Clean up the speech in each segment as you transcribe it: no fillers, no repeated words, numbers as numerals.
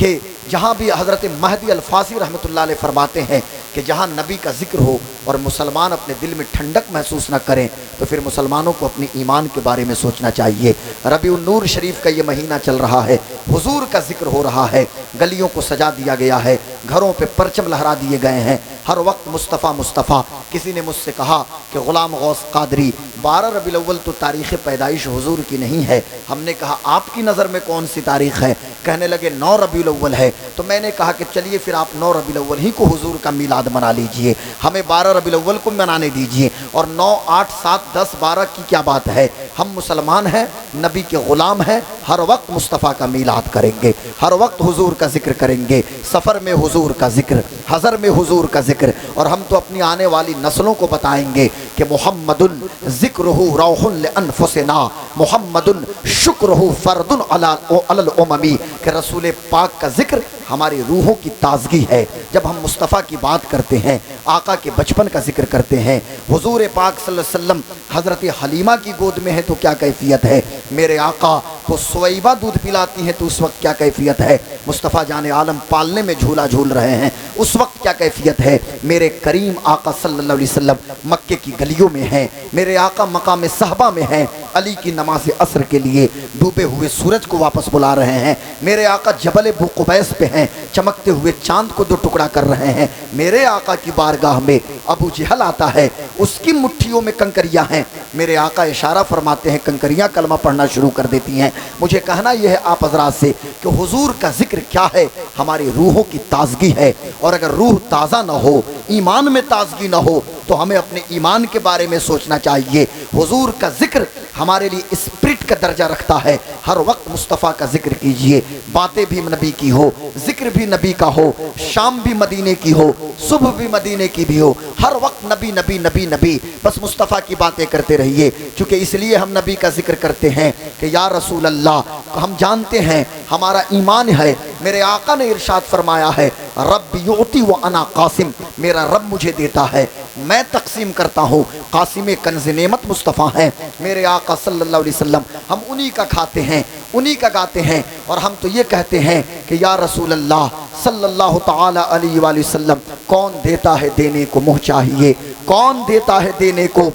कि जहाँ भी हज़रत महदी अल-फासी रहमतुल्लाह अलैह फरमाते हैं कि जहाँ नबी का जिक्र हो और मुसलमान अपने दिल में ठंडक महसूस न करें तो फिर मुसलमानों को अपने ईमान के बारे में सोचना चाहिए। रबीउन नूर शरीफ का ये महीना चल रहा है, हुजूर का जिक्र हो रहा है, गलियों को सजा दिया गया है, घरों पे परचम लहरा दिए गए हैं, हर वक्त मुस्तफ़ा मुस्तफ़ा। किसी ने मुझसे कहा कि ग़ुलाम गौस क़ादरी 12 रबीउल अव्वल तो तारीख़ पैदाइश हुजूर की नहीं है। हमने कहा आपकी नज़र में कौन सी तारीख़ है? कहने लगे 9 रबीउल अव्वल है। तो मैंने कहा कि चलिए फिर आप 9 रबीउल अव्वल ही को हुजूर का मीलाद मना लीजिए, हमें 12 रबीउल अव्वल को मनाने दीजिए। और 9, 8, 7, 10, 12 की क्या बात है? हम मुसलमान हैं, नबी के ग़ुलाम हैं, हर वक्त मुस्तफ़ा का मीलाद करेंगे, हर वक्त हुजूर का जिक्र करेंगे, सफ़र में हुजूर का जिक्र, हज़र में हुजूर का जिक्र। और हम तो अपनी आने वाली नस्लों को बताएंगे कि मुहम्मदुन ज़िक्रुहु रौहुन लिअन्फुसिना, मुहम्मदुन शुक्रुहु फ़र्दुन अलल उममी, कि रसूल पाक का जिक्र हमारी रूहों की ताज़गी है। जब हम मुस्तफ़ा की बात करते हैं, आका के बचपन का जिक्र करते हैं, हुजूर पाक सल्लल्लाहु अलैहि वसल्लम हज़रत हलीमा की गोद में है तो क्या कैफियत है, मेरे आका को सुवैबा दूध पिलाती हैं तो उस वक्त क्या कैफियत है, मुस्तफ़ा जाने आलम पालने में झूला झूल रहे हैं उस वक्त क्या कैफियत है, मेरे करीम आका सल्लल्लाहु अलैहि वसल्लम मक्के की गलियों में हैं, मेरे आका मकाम सहबा में हैं, अली की नमाज असर के लिए डूबे हुए सूरज को वापस बुला रहे हैं, मेरे आका जबल बुक़ुबैस पे हैं, चमकते हुए चांद को 2 टुकड़ा कर रहे हैं, मेरे आका की बारगाह में अबू जहल आता है, उसकी मुट्ठियों में कंकरियां हैं, मेरे आका इशारा फरमाते हैं, कंकरियां कलमा पढ़ना शुरू कर देती हैं। मुझे कहना यह है आप हज़रात से कि हुजूर का जिक्र क्या है, हमारी रूहों की ताज़गी है। और अगर रूह ताज़ा ना हो, ईमान में ताज़गी ना हो तो हमें अपने ईमान के बारे में सोचना चाहिए। हुजूर का जिक्र हमारे लिए स्पिरिट का दर्जा रखता है। हर वक्त मुस्तफ़ा का जिक्र कीजिए, बातें भी नबी की हो, जिक्र भी नबी का हो, शाम भी मदीने की हो, सुबह भी मदीने की भी हो, हर वक्त नबी नबी नबी नबी, बस मुस्तफ़ा की बातें करते रहिए। क्योंकि इसलिए हम नबी का जिक्र करते हैं कि या रसूल अल्लाह, हम जानते हैं हमारा ईमान है। मेरे आका ने इरशाद फरमाया है, रब युती व अना कासिम, मेरा रब मुझे देता है, मैं तकसीम करता हूँ। कासिम कंज़ नेमत मुस्तफ़ा हैं मेरे आका सल्लल्लाहु अलैहि वसल्लम, हम उन्हीं का खाते हैं, उन्हीं का गाते हैं। और हम तो ये कहते हैं कि या रसूल अल्लाह सल्लल्लाहु ताला अलैहि वसल्लम, कौन देता है देने को मुँह चाहिए, कौन देता है देने को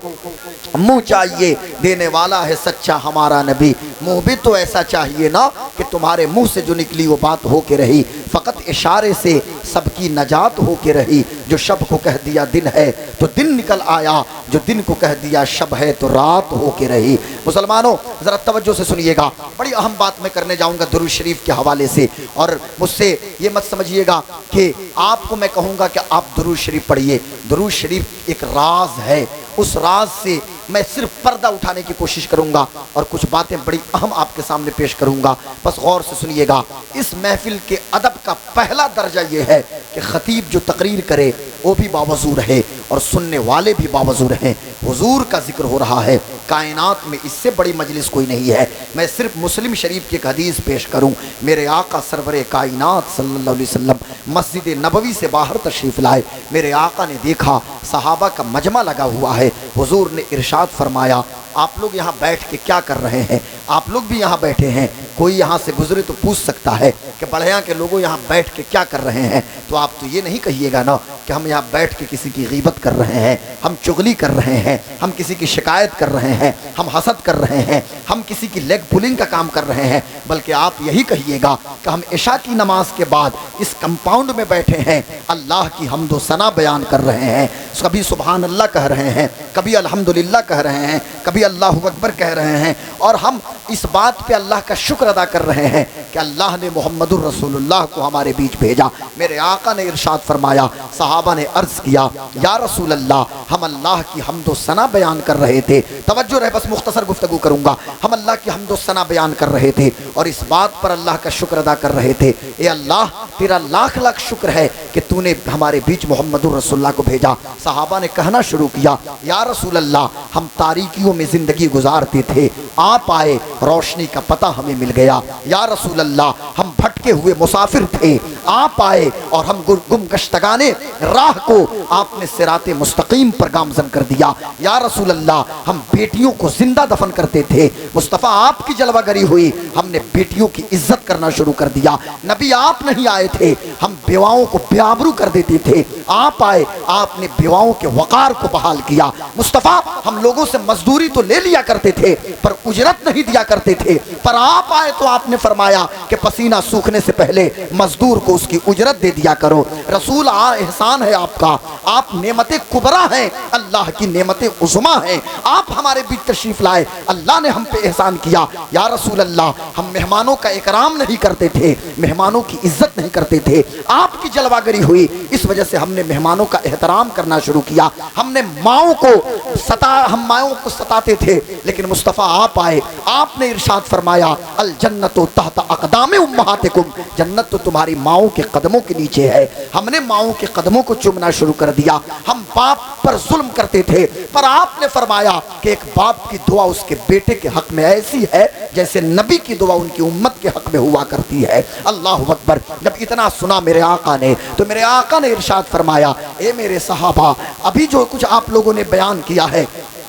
मुँह चाहिए, देने वाला है सच्चा हमारा नबी। मुँह भी तो ऐसा चाहिए ना कि तुम्हारे मुँह से जो निकली वो बात हो के रही, फ़कत इशारे से सबकी नजात हो के रही। जो शब को कह दिया दिन है तो दिन निकल आया, जो दिन को कह दिया शब है तो रात हो के रही। मुसलमानों ज़रा तवज्जो से सुनिएगा, बड़ी अहम बात मैं करने जाऊँगा दुरूद शरीफ के हवाले से। और मुझसे ये मत समझिएगा कि आपको मैं कहूँगा कि आप दुरूद शरीफ पढ़िए। दुरूद शरीफ एक राज है, उस राज से मैं सिर्फ पर्दा उठाने की कोशिश करूंगा और कुछ बातें बड़ी अहम आपके सामने पेश करूंगा। बस गौर से सुनिएगा। इस महफिल के अदब का पहला दर्जा यह है कि ख़तीब जो तकरीर करे वो भी बावजू रहे और सुनने वाले भी बावजू रहें। हुजूर का जिक्र हो रहा है, कायनात में इससे बड़ी मजलिस कोई नहीं है। मैं सिर्फ मुस्लिम शरीफ की एक हदीस पेश करूं। मेरे आका सरवरे कायनात सल्लल्लाहु अलैहि वसल्लम मस्जिद नबवी से बाहर तशरीफ़ लाए। मेरे आका ने देखा सहाबा का मजमा लगा हुआ है। हुजूर ने इरशाद फरमाया, आप लोग यहाँ बैठ के क्या कर रहे हैं? आप लोग भी यहाँ बैठे हैं, कोई यहाँ से गुजरे तो पूछ सकता है कि बढ़िया के लोगों यहाँ बैठ के क्या कर रहे हैं। तो आप तो ये नहीं कहिएगा ना कि हम यहाँ बैठ के किसी की गीबत कर रहे हैं, हम चुगली कर रहे हैं, हम किसी की शिकायत कर रहे हैं, हम हसद कर रहे हैं, हम किसी की लेग पुलिंग का काम कर रहे हैं। बल्कि आप यही कहिएगा कि हम इशा की नमाज के बाद इस कंपाउंड में बैठे हैं, अल्लाह की हम्दो सना बयान कर रहे हैं। कभी सुबहान अल्लाह कह रहे हैं, कभी अल्हम्दुलिल्लाह कह रहे हैं, कभी अल्लाहु अकबर कह रहे हैं। और हम इस बात पे अल्लाह का शुक्र अदा कर रहे हैं कि अल्लाह ने मुहम्मदुर रसूलुल्लाह को हमारे बीच भेजा। मेरे आका ने इरशाद फरमाया, सहाबा ने अर्ज़ किया, या रसूल अल्लाह, हम अल्लाह की हम्दो सना बयान कर रहे थे। तवज्जो रहे, बस मुख्तसर गुफ्तगू करूँगा। हम अल्लाह की हम्दो सना बयान कर रहे थे और इस बात पर अल्लाह का शुक्र अदा कर रहे थे, ए अल्लाह तेरा लाख लाख शुक्र है कि तूने हमारे बीच मोहम्मदुर रसूलुल्लाह को भेजा। सहाबा ने कहना शुरू किया, या रसूल अल्लाह, हम तारीकियों में ज़िंदगी गुजारते थे, आप आए, रोशनी का पता हमें मिल गया। या रसूल अल्लाह, हम भटके हुए मुसाफिर थे, आप आए और हम गुमगश्तगाने राह को आपने सिराते मुस्तकीम पर गामजन कर दिया। या रसूल अल्लाह, हम बेटियों को जिंदा दफन करते थे, मुस्तफ़ा आपकी जलवागरी हुई, हमने बेटियों की इज्जत करना शुरू कर दिया। नबी आप नहीं आए थे, हम बेवाओं को बेआबरू कर देते थे, आप आए, आपने बेवाओं के वकार को बहाल किया। मुस्तफ़ा, हम लोगों से मजदूरी तो ले लिया करते थे पर उजरत नहीं दिया करते थे, पर आप आए तो आपने फरमाया कि पसीना सूखने से पहले मजदूर को उसकी उजरत दे दिया करो। रसूल, एहसान है आपका, आप नेमतें कुबरा हैं, अल्लाह की नेमतें उज़्मा हैं, आप हमारे बीच तशरीफ लाए, अल्लाह ने हम पे एहसान किया। या रसूल अल्लाह, हम मेहमानों का इकराम नहीं करते थे, मेहमानों की इज्जत नहीं करते थे, आपकी जलवागरी हुई, इस वजह से हमने मेहमानों का एहतराम करना शुरू किया। हमने माओं को सताते थे, लेकिन मुस्तफ़ा आप आए, आपने इरशाद फरमाया, अल जन्नतु तहत अक़दामे उम्महातिकुम, जन्नत तो तुम्हारी माओं के कदमों के नीचे है। हमने माओं के कदमों को चूमना शुरू कर दिया। हम बाप पर जुल्म करते थे, पर आपने फरमाया कि एक बाप की दुआ उसके बेटे के हक में ऐसी है जैसे नबी की दुआ उनकी उम्मत के हक में हुआ करती है। अल्लाहु अकबर। जब इतना सुना मेरे आका ने, तो मेरे आका ने इरशाद फरमाया, ए मेरे सहाबा, अभी जो कुछ आप लोगों ने बयान किया है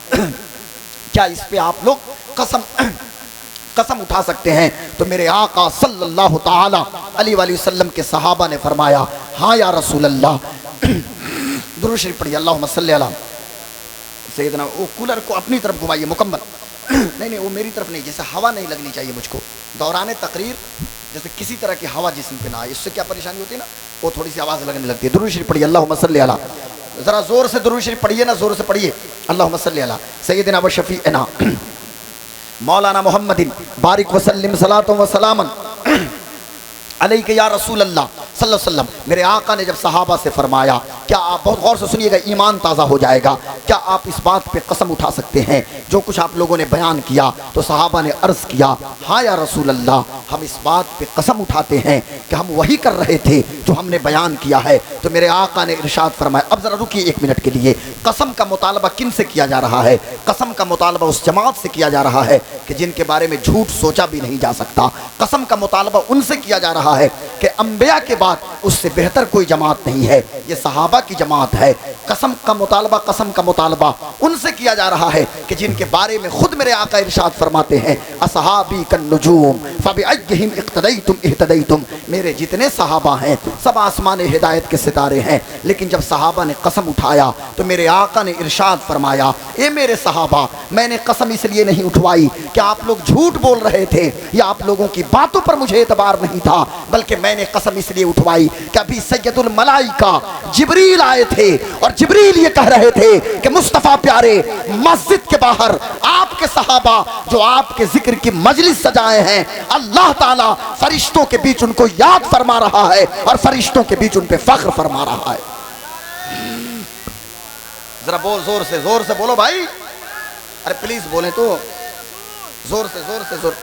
क्या इस पे आप लोग कसम उठा सकते हैं? तो मेरे आका सल्लल्लाहु ताला अलैहि वसल्लम के सहाबा ने फरमाया, हाँ या रसूल अल्लाह। दुरूद शरीफ पढ़िए, अल्लाहुम्मा सल्ली अला सैयदना। वो कूलर को अपनी तरफ घुमाइए मुकम्मल। नहीं, वो मेरी तरफ नहीं, जैसे हवा नहीं लगनी चाहिए मुझको दौरान तकरीर, जैसे किसी तरह की हवा जिस्म पे ना आए, इससे क्या परेशानी होती है ना, वो थोड़ी सी आवाज़ लगने लगती है। दुरूद शरीफ पढ़िए, अल्लाहुम्मा सल्ली अला, ज़रा ज़ोर से दुरूद शरीफ पढ़िए ना, ज़ोर से पढ़िए, अल्लाहुम्मा सल्ली अला सैयदना व शफीअना मौलाना मोहम्मदिन बारिक वसल्लिम सलातुन व सलामन अलैका या रसूल अल्लाह सल्लल्लाहु अलैहि वसल्लम। मेरे आका ने जब सहाबा से फरमाया, क्या आप, बहुत गौर से सुनिएगा, ईमान ताज़ा हो जाएगा, क्या आप इस बात पे कसम उठा सकते हैं जो कुछ आप लोगों ने बयान किया? तो सहाबा ने अर्ज़ किया, हाँ या रसूल अल्लाह, हम इस बात पे कसम उठाते हैं कि हम वही कर रहे थे जो हमने बयान किया है। तो मेरे आका ने इरशाद फरमाया, अब ज़रा रुकिए एक मिनट के लिए, कसम का मुतालबा किन से किया जा रहा है? कसम का मुतालबा उस जमात से किया जा रहा है कि जिनके बारे में झूठ सोचा भी नहीं जा सकता। कसम का मुतालबा उनसे किया जा रहा है कि अंबिया के बाद उससे बेहतर कोई जमात नहीं है, ये सहाबा की जमात है। कसम का मुतालबा उनसे किया जा रहा है कि जिनके बारे में खुद मेरे आका इरशाद फरमाते हैं, असहाबी कन्नुजूम फबिअय्यिहिम इक़्तदैतुम इह्तदैतुम, मेरे जितने सहाबा हैं सब आसमान हिदायत के सितारे हैं। लेकिन जब सहाबा ने कसम उठाया तो मेरे आका ने इरशाद फरमाया, ए मेरे सहाबा, मैंने कसम इसलिए नहीं उठवाई कि आप लोग झूठ बोल रहे थे या आप लोगों की बातों पर मुझे एतबार नहीं था, बल्कि मैंने कसम इसलिए उठवाई कि अभी सैयदुल मलाइका जिब्रील आए थे और जिब्रील ये कह रहे थे कि मुस्तफ़ा प्यारे, मस्जिद के बाहर आपके सहाबा जो आपके जिक्र की मजलिस सजाए हैं, अल्लाह ताला फरिश्तों के बीच उनको याद फरमा रहा है और फरिश्तों के बीच उन पे फख्र फरमा रहा है। जरा बोल, जोर से बोलो भाई, अरे प्लीज बोले तो, जोर से।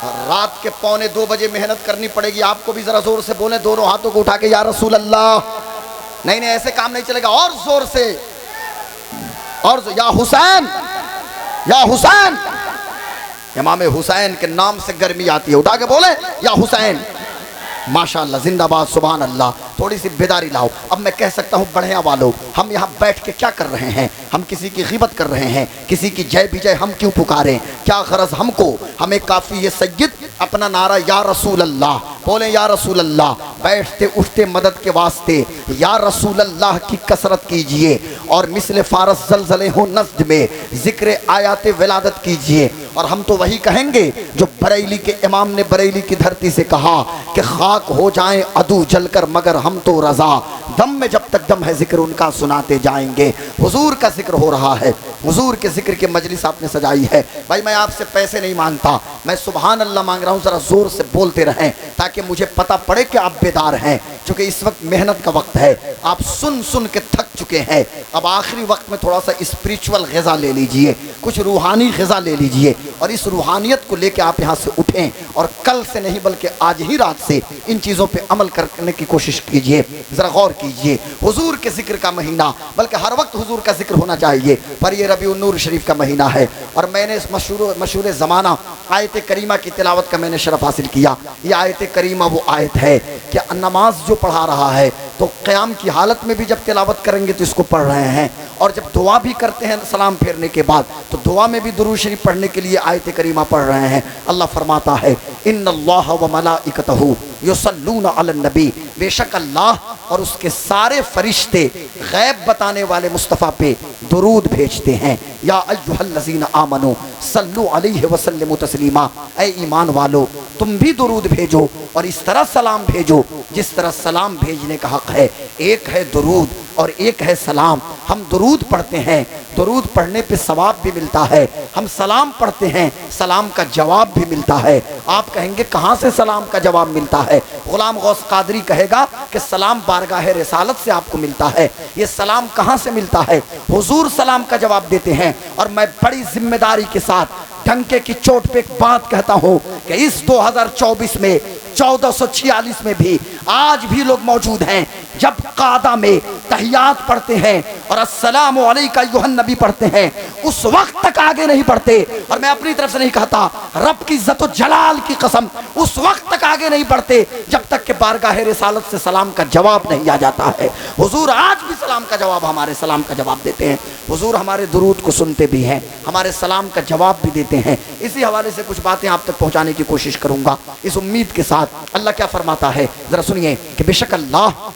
रात के 1:45 बजे मेहनत करनी पड़ेगी आपको भी, जरा जोर से बोले, दोनों हाथों को उठा के, या रसूल अल्लाह। नहीं, ऐसे काम नहीं चलेगा, और जोर से, और या हुसैन, या हुसैन। इमाम हुसैन के नाम से गर्मी आती है, उठा के बोले, या हुसैन। माशाअल्लाह, जिंदाबाद, सुभान अल्लाह। थोड़ी सी बेदारी लाओ। अब मैं कह सकता हूँ, बढ़िया वालों, हम यहाँ बैठ के क्या कर रहे हैं? हम किसी की ग़ीबत कर रहे हैं, किसी की जय विजय हम क्यों पुकारें? क्या गरज हमको? हमें काफ़ी ये सैयद अपना नारा या रसूल अल्लाह बोले, या रसूल अल्लाह, बैठते उठते मदद के वास्ते या रसूल अल्लाह की कसरत कीजिए और मिसले फारस जलजले हो नस्द में जिक्र आयात विलादत कीजिए। और हम तो वही कहेंगे जो बरेली के इमाम ने बरेली की धरती से कहा कि खाक हो जाएं अदू जलकर मगर हम तो रज़ा, दम में जब तक दम है जिक्र उनका सुनाते जाएंगे। हुजूर का जिक्र हो रहा है, हुजूर के जिक्र की मजलिस आपने सजाई है। भाई मैं आपसे पैसे नहीं मांगता, मैं सुभान अल्लाह मांग रहा हूँ, ज़रा ज़ोर से बोलते रहें ताकि मुझे पता पड़े कि आप बेदार हैं, क्योंकि इस वक्त मेहनत का वक्त है। आप सुन सुन के थक चुके हैं। अब आखिरी वक्त में थोड़ा सा स्पिरिचुअल ग़िज़ा ले लीजिए, कुछ रूहानी ग़िज़ा ले लीजिए और इस रूहानियत को लेकर आप यहाँ से उठें और कल से नहीं बल्कि आज ही रात से इन चीज़ों पे अमल करने की कोशिश कीजिए। ज़रा गौर कीजिए, हुजूर के ज़िक्र का महीना, बल्कि हर वक्त हुजूर का ज़िक्र होना चाहिए, पर यह रबीउन नूर शरीफ का महीना है और मैंने इस मशहूर ज़माना आयत करीमा की तिलावत का मैंने शरफ़ हासिल किया। यह आयत करीमा वो आयत है कि नमाज जो पढ़ा रहा है तो क़याम की हालत में भी जब तिलावत करेंगे तो इसको पढ़ रहे हैं, और जब दुआ भी करते हैं सलाम फेरने के बाद तो दुआ में भी दुरूद शरीफ पढ़ने के लिए आयत करीमा पढ़ रहे हैं। अल्लाह फरमाता है इन्नल्लाह व मलाइकतहू युसल्लूना अलन नबी, बेशक अल्लाह और उसके सारे फरिश्ते गैब बताने वाले मुस्तफ़ा पे दुरूद भेजते हैं। या अय्युहल्लज़ीना आमनू सल्लु अलैहि व सल्लिमू तस्लीमा, ऐ ईमान वालो तुम भी दुरूद भेजो और इस तरह सलाम भेजो जिस तरह सलाम भेजने का हक़ है। एक है दुरूद और एक है सलाम। हम दुरूद पढ़ते हैं, दुरूद पढ़ने पे सवाब भी मिलता है, हम सलाम पढ़ते हैं, सलाम का जवाब भी मिलता है। आप कहेंगे कहाँ से सलाम का जवाब मिलता है? गुलाम गौस कादरी कहेगा कि सलाम बारगाह रिसालत से आपको मिलता है। ये सलाम कहाँ से मिलता है? हुजूर सलाम का जवाब देते हैं। और मैं बड़ी जिम्मेदारी के साथ डंके की चोट पे एक बात कहता हूँ कि इस 2024 में 1446 में भी आज भी लोग मौजूद हैं जब कादा में तहियात पढ़ते हैं और अस्सलामु अलैका अय्युहन नबी पढ़ते हैं, उस वक्त तक आगे नहीं बढ़ते। और मैं अपनी तरफ से नहीं कहता, रब की इज्जत व जलाल की कसम, उस वक्त तक आगे नहीं बढ़ते जब तक कि बारगाह रिसालत से सलाम का जवाब नहीं आ जाता है। हुजूर आज भी सलाम का जवाब, हमारे सलाम का जवाब देते हैं। हुजूर हमारे दुरूद को सुनते भी हैं, हमारे सलाम का जवाब भी देते हैं। इसी हवाले से कुछ बातें आप तक पहुँचाने की कोशिश करूँगा इस उम्मीद के साथ। अल्लाह क्या फरमाता है ज़रा सुनिए कि बेशक अल्लाह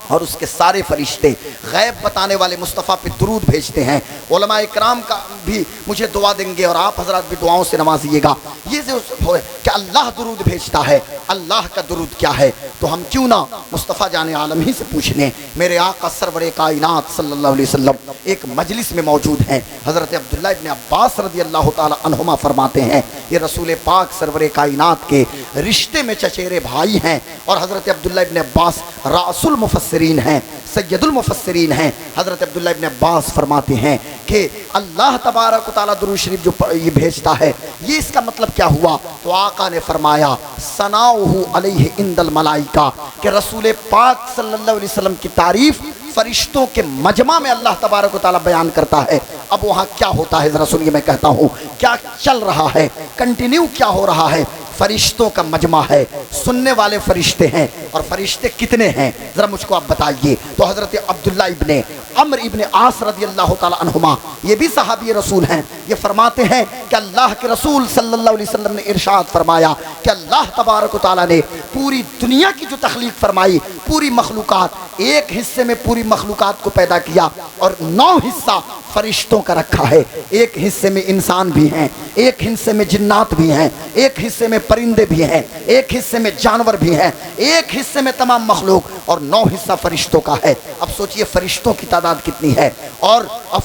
और उसके सारे फरिश्ते गैब बताने वाले मुस्तफ़ा पे दुरूद भेजते हैं। उलमा इकराम का भी मुझे दुआ देंगे और आप हजरत भी दुआओं से नवाजिएगा। ये जो है कि अल्लाह दुरूद भेजता है, अल्लाह का दुरूद क्या है? तो हम क्यों ना मुस्तफ़ा जाने आलम ही से पूछ लें। मेरे आका सरवरे कायनात सल्लल्लाहु अलैहि वसल्लम एक मजलिस में मौजूद हैं। हज़रत अब्दुल्लाह इब्न अब्बास रज़ी अल्लाह तआला अन्हुमा फरमाते हैं, ये रसूल पाक सरवरे कायनात के रिश्ते में चचेरे भाई हैं और हज़रत अब्दुल्लाह इब्न अब्बास रासुल मुफस्सिरीन हैं, सैयदुल मुफस्सिरीन हैं। हज़रत अब्दुल्लाह इब्न अब्बास फरमाते हैं कि अल्लाह तबारक व तआला दुरूद शरीफ जो ये भेजता है, ये इसका मतलब क्या हुआ? तो आका ने फरमाया सनाउहु अलैहि इंदल मलाइका, कि रसूल पाक सल्लल्लाहु अलैहि वसल्लम की तारीफ़ फरिश्तों के मजमा में अल्लाह तबारक व तआला बयान करता है। अब वहाँ क्या होता है ज़रा सुनिए, मैं कहता हूँ क्या चल रहा है, कंटिन्यू क्या हो रहा है। फरिश्तों का मजमा है, सुनने वाले फरिश्ते हैं, और फरिश्ते कितने हैं ज़रा मुझको आप बताइए। तो हज़रत अब्दुल्लाह इब्ने अम्र इब्ने आस रज़ी अल्लाह तआला अन्हुमा, ये भी सहाबी रसूल हैं, ये फरमाते हैं कि अल्लाह के रसूल सल्लल्लाहु अलैहि वसल्लम ने इरशाद फरमाया कि अल्लाह तबारक व तआला ने पूरी दुनिया की जो तख्लीक फरमाई, पूरी मखलूक़ात, एक हिस्से में पूरी मखलूक़ात को पैदा किया और 9 हिस्सा फरिश्तों का रखा है। एक हिस्से में इंसान भी हैं, एक हिस्से में जिन्नात भी हैं, एक हिस्से में परिंदे भी हैं, एक हिस्से में जानवर भी हैं, एक हिस्से में तमाम मखलूक, और 9 हिस्सा फरिश्तों का है। अब सोचिए फरिश्तों की तादाद कितनी है। और अब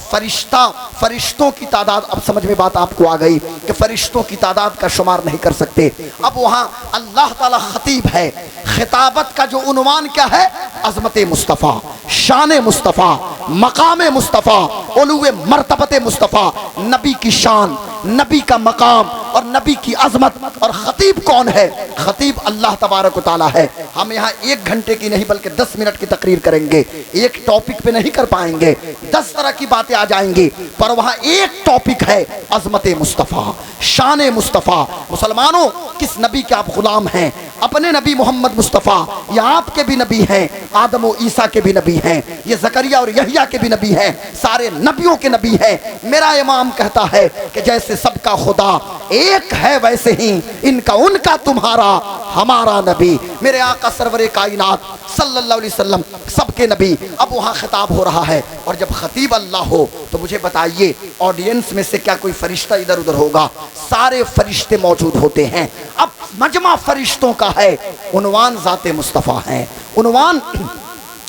फरिश्तों की तादाद, अब समझ में बात आपको आ गई कि फरिश्तों की तादाद का शुमार नहीं कर सकते। अब वहाँ अल्लाह ताला खतीब है, खिताबत का जो उन्वान क्या है? अज़मत मुस्तफ़ा, शान मुस्तफ़ा, मकाम मुस्तफ़ा, उलूए मर्तबत मुस्तफ़ा, नबी की शान, नबी का मकाम और नबी की अजमत। और खतीब कौन है? खतीब अल्लाह तबारक व तआला है। हम यहाँ 1 घंटे की नहीं बल्कि 10 मिनट की तकरीर करेंगे, एक टॉपिक पे नहीं कर पाएंगे, 10 तरह की बातें आ जाएंगी, पर वहाँ एक टॉपिक है अजमत मुस्तफ़ा, शान मुस्तफ़ा। मुसलमानों, किस नबी के आप गुलाम हैं? अपने नबी मोहम्मद मुस्तफ़ा, ये आपके भी नबी हैं, आदम और ईसा के भी नबी हैं, ये ज़करिया और यहया के भी नबी हैं, सारे नबियों के नबी हैं। मेरा इमाम कहता है कि जैसे सबका खुदा एक है वैसे ही इनका उनका तुम्हारा हमारा नबी। मेरे आका सरवरे कायनात सल्लल्लाहु अलैहि वसल्लम सबके नबी। अब वहाँ खिताब हो रहा है, और जब खतीब अल्लाह हो तो मुझे बताइए ऑडियंस में से क्या कोई फरिश्ता इधर उधर होगा? सारे फरिश्ते मौजूद होते हैं। अब मजमा फरिश्तों का है, उन्वान ज़ाते मुस्तफ़ा है, उन्वान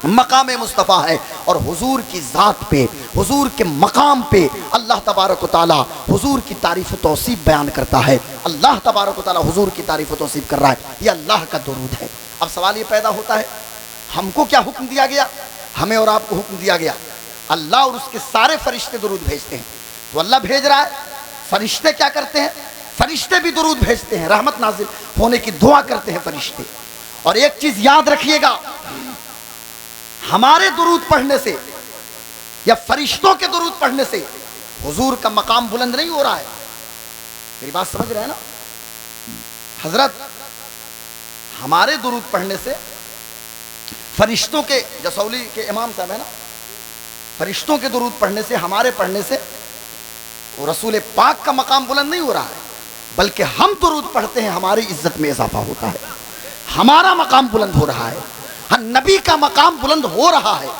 मकाम मुस्तफ़ा है, और हुजूर की ज़ात पे, हुजूर के मकाम पे अल्लाह तबारक व तआला हुजूर की तारीफ़ व तौसीफ़ बयान करता है। अल्लाह तबारक व तआला हुजूर की तारीफ़ व तौसीफ़ कर रहा है, ये अल्लाह का दुरूद है। अब सवाल ये पैदा होता है, हमको क्या हुक्म दिया गया? हमें और आपको हुक्म दिया गया अल्लाह और उसके सारे फरिश्ते दुरूद भेजते हैं। तो अल्लाह भेज रहा है, फरिश्ते क्या करते हैं? फरिश्ते भी दुरूद भेजते हैं, रहमत नाजिल होने की दुआ करते हैं फरिश्ते। और एक चीज याद रखिएगा, हमारे दुरूद पढ़ने से या फरिश्तों के दुरूद पढ़ने से हुजूर का मकाम बुलंद नहीं हो रहा है। मेरी बात समझ रहे हैं ना हजरत? हमारे दुरूद पढ़ने से फरिश्तों के, जसौली के इमाम साहब है ना, फरिश्तों के दुरूद पढ़ने से, हमारे पढ़ने से वो रसूल पाक का मकाम बुलंद नहीं हो रहा है, बल्कि हम दुरूद पढ़ते हैं, हमारी इज्जत में इजाफा होता है, हमारा मकाम बुलंद हो रहा है। हाँ, नबी का मकाम बुलंद हो रहा है।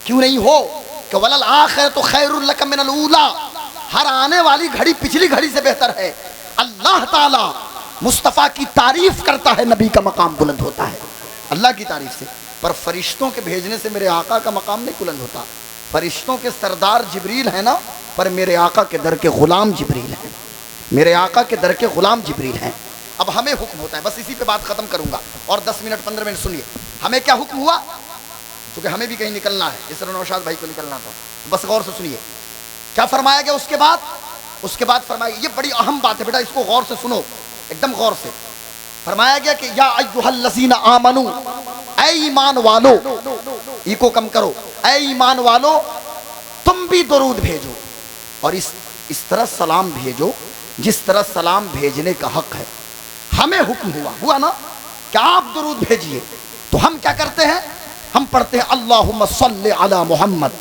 क्यों नहीं हो? कि वलल आखिरतु खैरुल लक मिनल ऊला, हर आने वाली घड़ी पिछली घड़ी से बेहतर है। अल्लाह ताला मुस्तफ़ा की तारीफ करता है, नबी का मकाम बुलंद होता है अल्लाह की तारीफ से। पर फरिश्तों के भेजने से मेरे आका का मकाम नहीं बुलंद होता। फरिश्तों के सरदार जिब्रील है ना, पर मेरे आका के दर के गुलाम जिब्रील हैं, मेरे आका के दर के गुलाम जिब्रील हैं। अब हमें हुक्म होता है, बस इसी पे बात खत्म करूंगा और 10 मिनट 15 मिनट सुनिए। हमें क्या हुक्म हुआ? क्योंकि हमें भी कहीं निकलना है, इस तरह नौशाद भाई को निकलना था, बस गौर से सुनिए क्या फरमाया गया। उसके बाद फरमाया, ये बड़ी अहम बात है बेटा, इसको गौर से सुनो, एकदम गौर से। फरमाया गया कि या अय्युहल्लज़ीना आमनू, ऐ ईमान वालो, इको कम करो, ऐ ईमान वालो तुम भी दुरूद भेजो, और इस तरह सलाम भेजो जिस तरह सलाम भेजने का हक है। हमें हुक्म हुआ ना कि आप दुरूद भेजिए। तो हम क्या करते हैं? हम पढ़ते हैं अल्लाहुम्मा सल्ली अला मुहम्मद,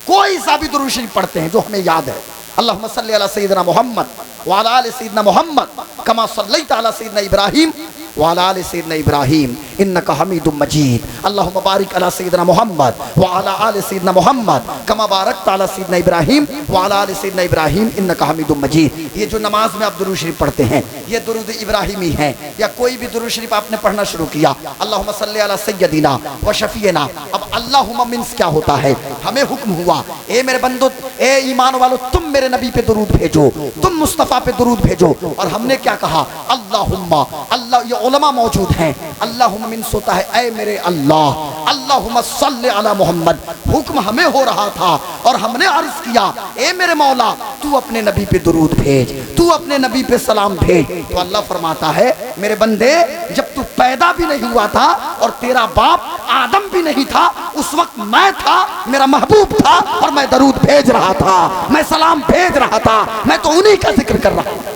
कोई सा भी दुरूद शरीफ पढ़ते हैं जो हमें याद है। अल्लाहुम्मा सल्ली अला सय्यिदना मुहम्मद व अला आलि सय्यिदना मुहम्मद कमा सल्लैता अला सय्यिदना इब्राहीम व अला आलि सय्यिदना इब्राहीम इन्नका हमीदुम मजीद। अल्लाहुम्मा बारिक अला सय्यिदना मुहम्मद व अला आलि सय्यिदना मुहम्मद कमा बारकता अला सय्यिदना इब्राहीम व अला आलि सय्यिदना इब्राहीम इन्नका हमीदुम मजीद। ये जो नमाज में आप दुरूद शरीफ पढ़ते हैं, ये दुरूद इब्राहिमी है, या कोई भी दुरूद शरीफ आपने पढ़ना शुरू किया, अल्लाहुम्मा सल्ली अला सय्यिदिना व शफीना। अब अल्लाहुम्मा मीन्स क्या होता है? हमें हुक्म हुआ, ए मेरे बंदो, ए ईमान वालों, तुम मेरे नबी पे दुरूद भेजो, तुम मुस्तफ़ा पे दुरूद भेजो। और हमने क्या कहा? अल्लाहुम्मा, अल्लाह, ये उलमा मौजूद हैं, अल्लाहुम्मा मीन्स होता है ऐ मेरे अल्लाह, अल्लाहुम्मा सल्ली अला मुहम्मद। हुक्म हमें हो रहा था और हमने अर्ज किया, ए मेरे मौला, तू अपने नबी पे दुरूद भेज, तू अपने नबी पे सलाम भेज। तो अल्लाह फरमाता है, मेरे बंदे, जब तू पैदा भी नहीं हुआ था और तेरा बाप आदम भी नहीं था, उस वक्त मैं था, मेरा महबूब था, और मैं दरूद भेज रहा था, मैं सलाम भेज रहा था, मैं तो उन्हीं का जिक्र कर रहा था।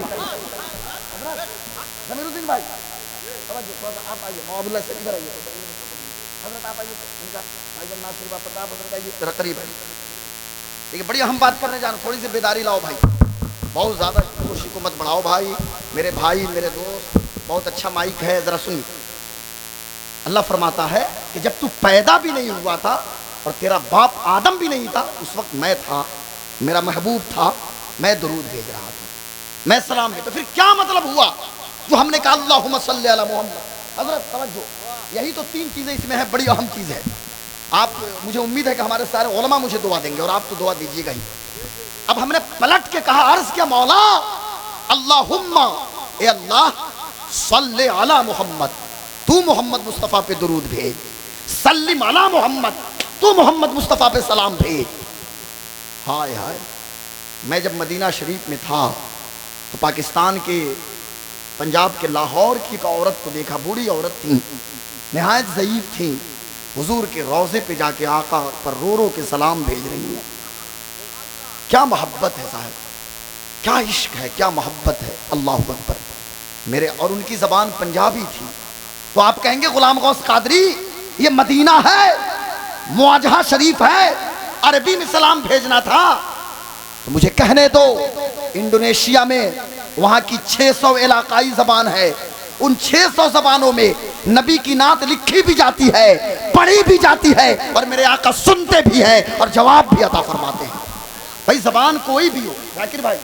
देखिए, बड़ी अहम बात करने जा रहा हूं, थोड़ी सी बेदारी लाओ भाई, बहुत ज्यादा खुशी को मत बढ़ाओ भाई, मेरे दोस्त, बहुत अच्छा माइक है, जरा सुनिए। अल्लाह फरमाता है कि जब तू पैदा भी नहीं हुआ था और तेरा बाप आदम भी नहीं था, उस वक्त मैं था, मेरा महबूब था, मैं दुरूद भेज रहा था, मैं सलाम भेज। तो फिर क्या मतलब हुआ जो हमने कहा अल्लाहुम्मा सल्ली अला मुहम्मद? हजरत तवज्जो, यही तो 3 चीजें इसमें है, बड़ी अहम चीज है। आप, मुझे उम्मीद है कि हमारे सारे उलमा मुझे दुआ देंगे और आप तो दुआ दीजिएगा ही। अब हमने पलट के कहा, अर्ज किया, मौला अल्लाहुम्मा, ए अल्लाह, सल्ली अला मुहम्मद, तू मोहम्मद मुस्तफ़ा पे दुरूद भेज, सल्लिम अला मोहम्मद, तू मोहम्मद मुस्तफ़ा पे सलाम भेज। हाय हाय, मैं जब मदीना शरीफ में था तो पाकिस्तान के, पंजाब के लाहौर की एक औरत को देखा, बूढ़ी औरत थी, नहायत ज़ईफ थी, हुजूर के रोज़े पे जाके आका पर रो रो के सलाम भेज रही है। क्या मोहब्बत है साहब, क्या इश्क है, क्या मोहब्बत है, अल्लाह अकबर। मेरे, और उनकी ज़बान पंजाबी थी। तो आप कहेंगे गुलाम गौस कादरी, ये मदीना है, मुआजहा शरीफ है, अरबी में सलाम भेजना था। तो मुझे कहने दो, इंडोनेशिया में वहाँ की 600 इलाकाई ज़बान है, उन 600 ज़बानों में नबी की नात लिखी भी जाती है, पढ़ी भी जाती है, और मेरे आका सुनते भी हैं और जवाब भी अता फरमाते हैं। भाई ज़बान कोई भी हो, जाकिर भाई,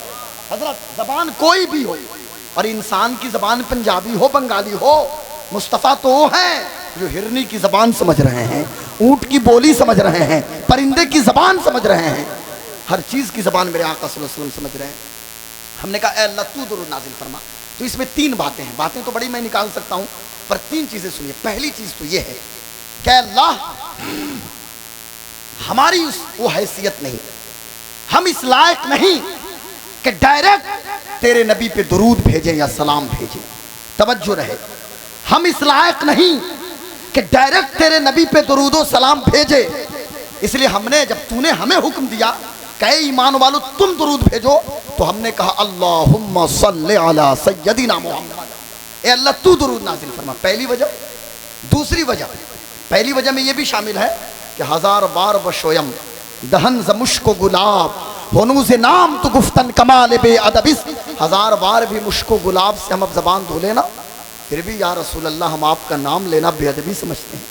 हजरत, ज़बान कोई भी हो, और इंसान की ज़बान पंजाबी हो, बंगाली हो, मुस्तफ़ा तो वो हैं जो हिरनी की ज़बान समझ रहे हैं, ऊँट की बोली समझ रहे हैं, परिंदे की ज़बान समझ रहे हैं, हर चीज़ की ज़बान मेरे आका सल्लल्लाहु अलैहि वसल्लम समझ रहे हैं। हमने कहा, ए अल्लाह, तू दुरूद नाज़िल फरमा। तो इसमें 3 बातें हैं, बातें तो बड़ी मैं निकाल सकता हूँ, पर 3 चीज़ें सुनिए। पहली चीज़ तो ये है कि अल्लाह, हमारी वो हैसियत नहीं, हम इस लायक नहीं कि डायरेक्ट तेरे नबी पे दुरूद भेजें या सलाम भेजें। तवज्जो रहे, हम इस लायक नहीं कि डायरेक्ट तेरे नबी पे दुरूदो सलाम भेजे। इसलिए हमने, जब तूने हमें हुक्म दिया कहे ईमान वालों तुम दुरूद भेजो, तो हमने कहा अल्लाहुम्मा सल्ले अला सय्यदिना मुहम्मद, ए अल्लाह तू दुरूद नाज़िल फरमा। पहली वजह। दूसरी वजह, पहली वजह में यह भी शामिल है कि हजार बार बशोयम दहन जमुश्को गुलाब होनू से नाम तो गुफ्तन कमाल बे अदबिस, हजार बार भी मुश्को गुलाब से हम अब जबान धो लेना, फिर भी या रसूल अल्लाह हम आपका नाम लेना बेअदबी समझते हैं।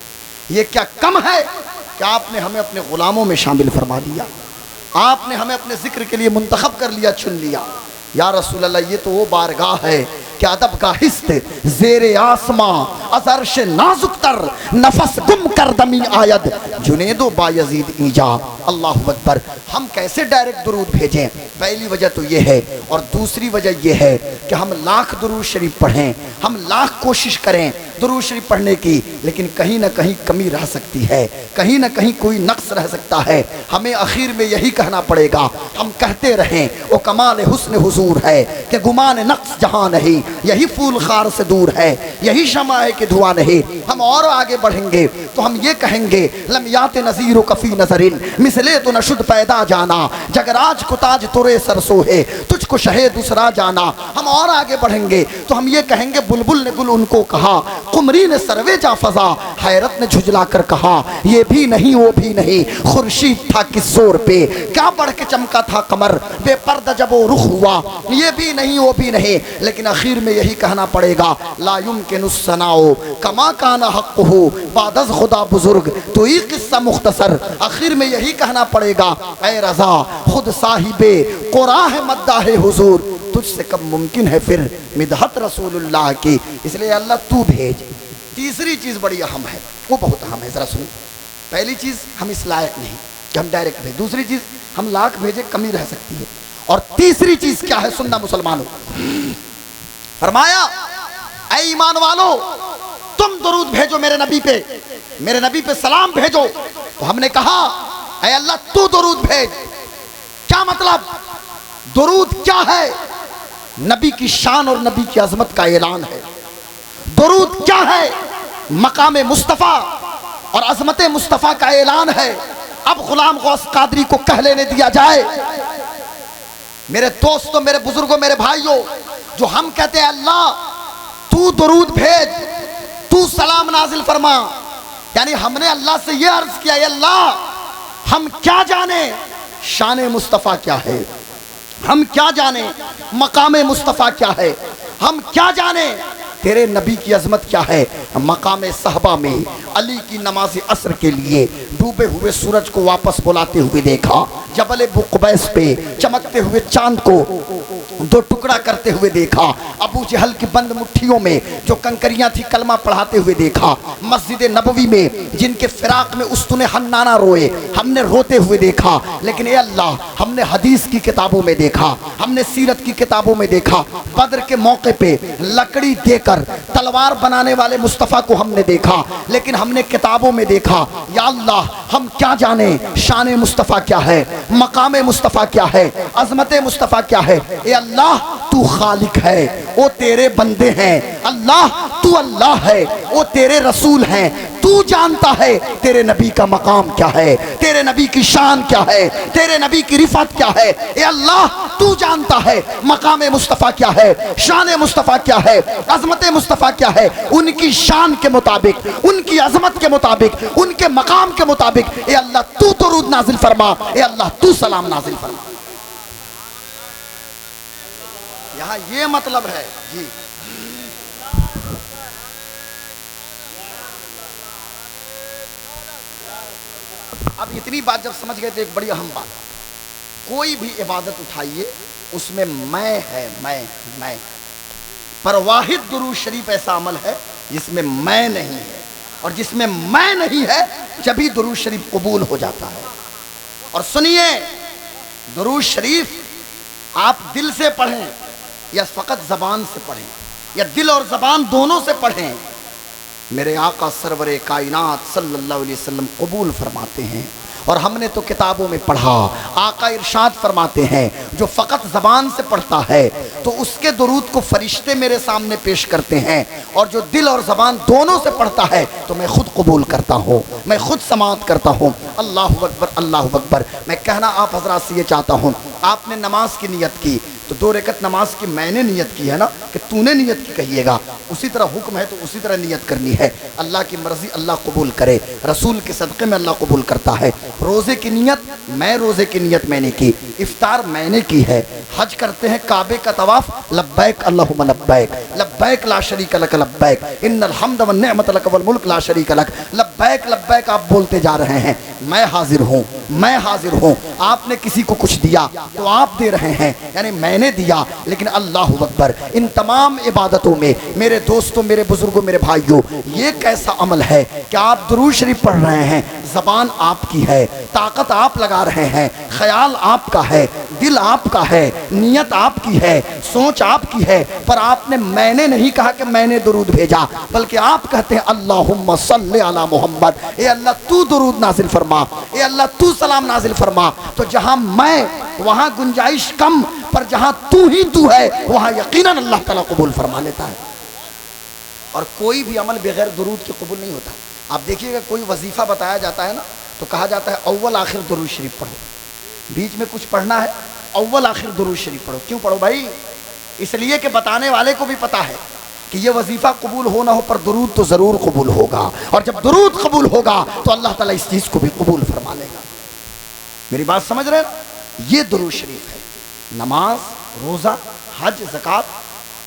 ये क्या कम है कि आपने हमें अपने गुलामों में शामिल फरमा लिया, आपने हमें अपने जिक्र के लिए मुंतखब कर लिया, चुन लिया। या रसूल अल्लाह ये तो वो बारगाह है कि अदब का हिस्त ज़ेरे आसमां अज़र्श नाजुक तर नफस गुम कर दमी आयद जुनेदो बायजीद ईजा। अल्लाहु अकबर। हम कैसे डायरेक्ट दुरूद भेजें? पहली वजह तो ये है, और दूसरी वजह ये है कि हम लाख दुरूद शरीफ पढ़ें, हम लाख कोशिश करें दुरूद शरीफ पढ़ने की, लेकिन कहीं ना कहीं कमी रह सकती है, कहीं ना कहीं कोई नक्स रह सकता है। हमें आखिर में यही कहना पड़ेगा, हम कहते रहें वो कमाल हुस्न हुजूर है कि गुमान नक्स जहाँ नहीं, यही फूल खार से दूर है, यही शमा है कि धुआं नहीं। हम और आगे बढ़ेंगे तो हम ये कहेंगे लम्यात नज़ीर कफ़ी नजरिन मिसले तो नशुद पैदा जाना, जगराज को ताज तुरे सरसो है तुझको शहे दूसरा जाना। हम और आगे बढ़ेंगे तो हम ये कहेंगे बुलबुल ने गुल उनको कहा, कुमरी ने सरवे जा फजा, हैरत ने झुझला कर कहा ये भी नहीं वो भी नहीं, खुर्शीद था किस जोर पे क्या बढ़ के चमका था कमर, बेपर्दा जब वो रुख हुआ, ये भी नहीं वो भी नहीं। लेकिन आखिर में यही कहना पड़ेगा ला युमकिनु सनाओ कमा काना हक़्क़ुहु बादज़ खुदा बुजुर्ग, तो ये किस्सा मुख्तसर। आखिर में यही कहना पड़ेगा ऐ रज़ा खुद साहिबे क़ुरा है मद्दाह हुजूर, तुझसे कब मुमकिन है फिर मिदहत रसूलुल्लाह की, इसलिए अल्लाह तू भेज। तीसरी चीज़ बड़ी अहम है, वो बहुत अहम है, ज़रा सुनो। पहली चीज़ हम इस लायक नहीं कि हम डायरेक्ट भेज, दूसरी चीज़ हम लाख भेजे कमी रह सकती है, और तीसरी चीज़ क्या है? सुनना मुसलमानों, फरमाया ऐ ईमान वालो तुम दुरूद भेजो मेरे नबी पे, मेरे नबी पे सलाम भेजो। तो हमने कहा ऐ अल्लाह तू दुरूद भेज। क्या मतलब? दुरूद क्या है? नबी की शान और नबी की अजमत का ऐलान है। दुरूद क्या है? मकाम मुस्तफ़ा और अजमत मुस्तफ़ा का ऐलान है। अब गुलाम गौस कादरी को कह लेने दिया जाए, मेरे दोस्तों, मेरे बुजुर्गों, मेरे भाइयों, जो हम कहते हैं अल्लाह तू दुरूद भेज, तू सलाम नाजिल फरमा, यानी हमने अल्लाह से यह अर्ज किया अल्लाह हम क्या जाने शान मुस्तफ़ा क्या है, हम क्या जाने मकाम मुस्तफ़ा क्या है, हम क्या जाने तेरे नबी की अजमत क्या है। मकाम सहबा में अली की नमाज असर के लिए डूबे हुए सूरज को वापस बुलाते हुए देखा, जबल बुक़बैस पे चमकते हुए चांद को दो टुकड़ा करते हुए देखा, अबू जहल की बंद मुट्ठियों में जो कंकरियां थी कलमा पढ़ाते हुए देखा, मस्जिद नबवी में जिनके फिराक में उस्तुने हन्नाना रोए हमने रोते हुए देखा। लेकिन ए अल्लाह हमने हदीस की किताबों में देखा, हमने सीरत की किताबों में देखा, बद्र के मौके पे लकड़ी देकर तलवार बनाने वाले मुस्तफ़ा को हमने देखा, लेकिन हमने किताबों में देखा। या अल्लाह हम क्या जाने शान मुस्तफ़ा क्या है, मकाम मुस्तफ़ा क्या है, अजमत मुस्तफ़ा क्या है। ए अल्लाह तू खालिक है, वो तेरे बंदे हैं, अल्लाह तू अल्लाह है, वो तेरे रसूल हैं, तू जानता है तेरे नबी का मकाम क्या है, तेरे नबी की शान क्या है, तेरे नबी की रिफत क्या है। ए अल्लाह तू जानता है मकाम मुस्तफ़ा क्या है, शान मुस्तफ़ा क्या है, अजमत मुस्तफ़ा क्या है। उनकी शान के मुताबिक, उनकी अजमत के मुताबिक, उनके मकाम के मुताबिक ए अल्लाह तू दुरूद नाजिल फरमा, ए अल्लाह तू सलाम नाजिल फरमा। यहाँ ये मतलब है जी। अब इतनी बात जब समझ गए तो एक बड़ी अहम बात, कोई भी इबादत उठाइए उसमें मैं है, मैं पर वाहिद दुरूद शरीफ ऐसा अमल है जिसमें मैं नहीं है, और जिसमें मैं नहीं है जभी दुरूद शरीफ कबूल हो जाता है। और सुनिए, दुरूद शरीफ आप दिल से पढ़ें या फ़कत ज़बान से पढ़ें, या दिल और ज़बान दोनों से पढ़ें, मेरे आका सरवरे कायनात सल्लल्लाहु अलैहि वसल्लम कबूल फरमाते हैं। और हमने तो किताबों में पढ़ा। आका इरशाद फरमाते हैं जो फ़कत ज़बान से पढ़ता है तो उसके दुरूद को फरिश्ते मेरे सामने पेश करते हैं, और जो दिल और ज़बान दोनों से पढ़ता है तो मैं खुद कबूल करता हूँ, मैं खुद समाअत करता हूँ। अल्लाहु अकबर, अल्लाहु अकबर। मैं कहना आप हज़रात से ये चाहता हूँ, आपने नमाज की नियत की तो 2 रकत नमाज की मैंने नियत की है ना, कि तूने नियत की कहिएगा, उसी तरह हुक्म है तो उसी तरह नियत करनी है। अल्लाह की मर्ज़ी अल्लाह कबूल करे, रसूल के सदक़े में अल्लाह कबूल करता है। रोज़े की नियत, मैं रोज़े की नियत मैंने की, इफ्तार मैंने की है। हज करते हैं काबे का तवाफ़, लब्बैक अल्लाहुम्मा लब्बैक, लब्बैक ला शरीक लक लब्बैक, इन्नल हम्द वन निअमत लक वल मुल्क ला शरीक लक। लब्बैक लब्बैक आप बोलते जा रहे हैं, मैं हाजिर हूँ, मैं हाजिर हूँ। आपने किसी को कुछ दिया तो आप दे रहे हैं, यानी मैंने दिया। लेकिन अल्लाहु अकबर, इन तमाम इबादतों में मेरे दोस्तों, मेरे बुजुर्गों, मेरे भाइयों, ये कैसा अमल है कि आप दुरूद शरीफ पढ़ रहे हैं, ज़बान आपकी है, ताकत आप लगा रहे हैं, ख्याल आपका है, दिल आपका है, नियत आपकी है, सोच आपकी है, पर आपने मैंने नहीं कहा कि मैंने दुरूद भेजा, बल्कि आप कहते हैं अल्लाहुम्मा सल्ले अला मोहम्मद, ए अल्लाह तू दुरूद नाजिल फरमा, ए अल्लाह तू सलाम नाजिल फरमा। तो जहां मैं वहां गुंजाइश कम, पर जहां तू ही तू है वहां यकीनन अल्लाह ताला कबूल फरमा लेता है। और कोई भी अमल बगैर दुरूद के कबूल नहीं होता। आप देखिएगा कोई वजीफा बताया जाता है ना, तो कहा जाता है अव्वल आखिर दुरूद शरीफ पढ़ो, बीच में कुछ पढ़ना है अव्वल आखिर दुरूद शरीफ पढ़ो। क्यों पढ़ो भाई? इसलिए कि बताने वाले को भी पता है कि ये वजीफा कबूल हो ना हो, पर दुरूद तो ज़रूर कबूल होगा, और जब दुरूद कबूल होगा तो अल्लाह ताला इस चीज़ को भी कबूल फरमा लेगा। मेरी बात समझ रहे हैं? ये दुरूद शरीफ है। नमाज, रोज़ा, हज, ज़कात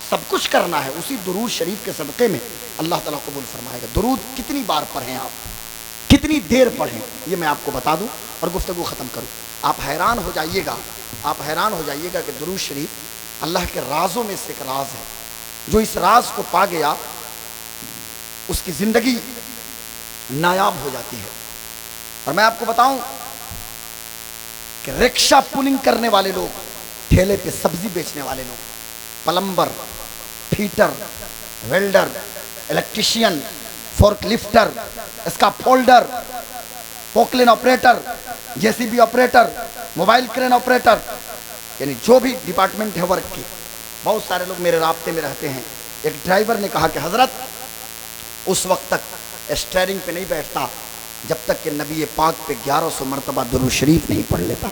सब कुछ करना है उसी दुरूद शरीफ के सदक़े में, अल्लाह ताला कबूल फरमाएगा। दुरूद कितनी बार पढ़ें आप, कितनी देर पढ़ें, ये मैं आपको बता दूं और गुफ्तगू ख़त्म करूं। आप हैरान हो जाइएगा, आप हैरान हो जाइएगा कि दुरूद शरीफ अल्लाह के राज़ों में से एक राज है। जो इस राज को पा गया उसकी ज़िंदगी नायाब हो जाती है। और मैं आपको बताऊं कि रिक्शा पुलिंग करने वाले लोग, ठेले पे सब्जी बेचने वाले लोग, plumber, fitter, welder, electrician, fork lifter, scaffolder, Poclain operator, JCB operator, mobile crane operator, यानी जो भी डिपार्टमेंट है वर्क की, बहुत सारे लोग मेरे राब्ते में रहते हैं। एक ड्राइवर ने कहा कि हज़रत उस वक्त तक स्टीयरिंग पे नहीं बैठता जब तक कि नबी पाक पे 1100 मरतबा दुरूद शरीफ नहीं पढ़ लेता।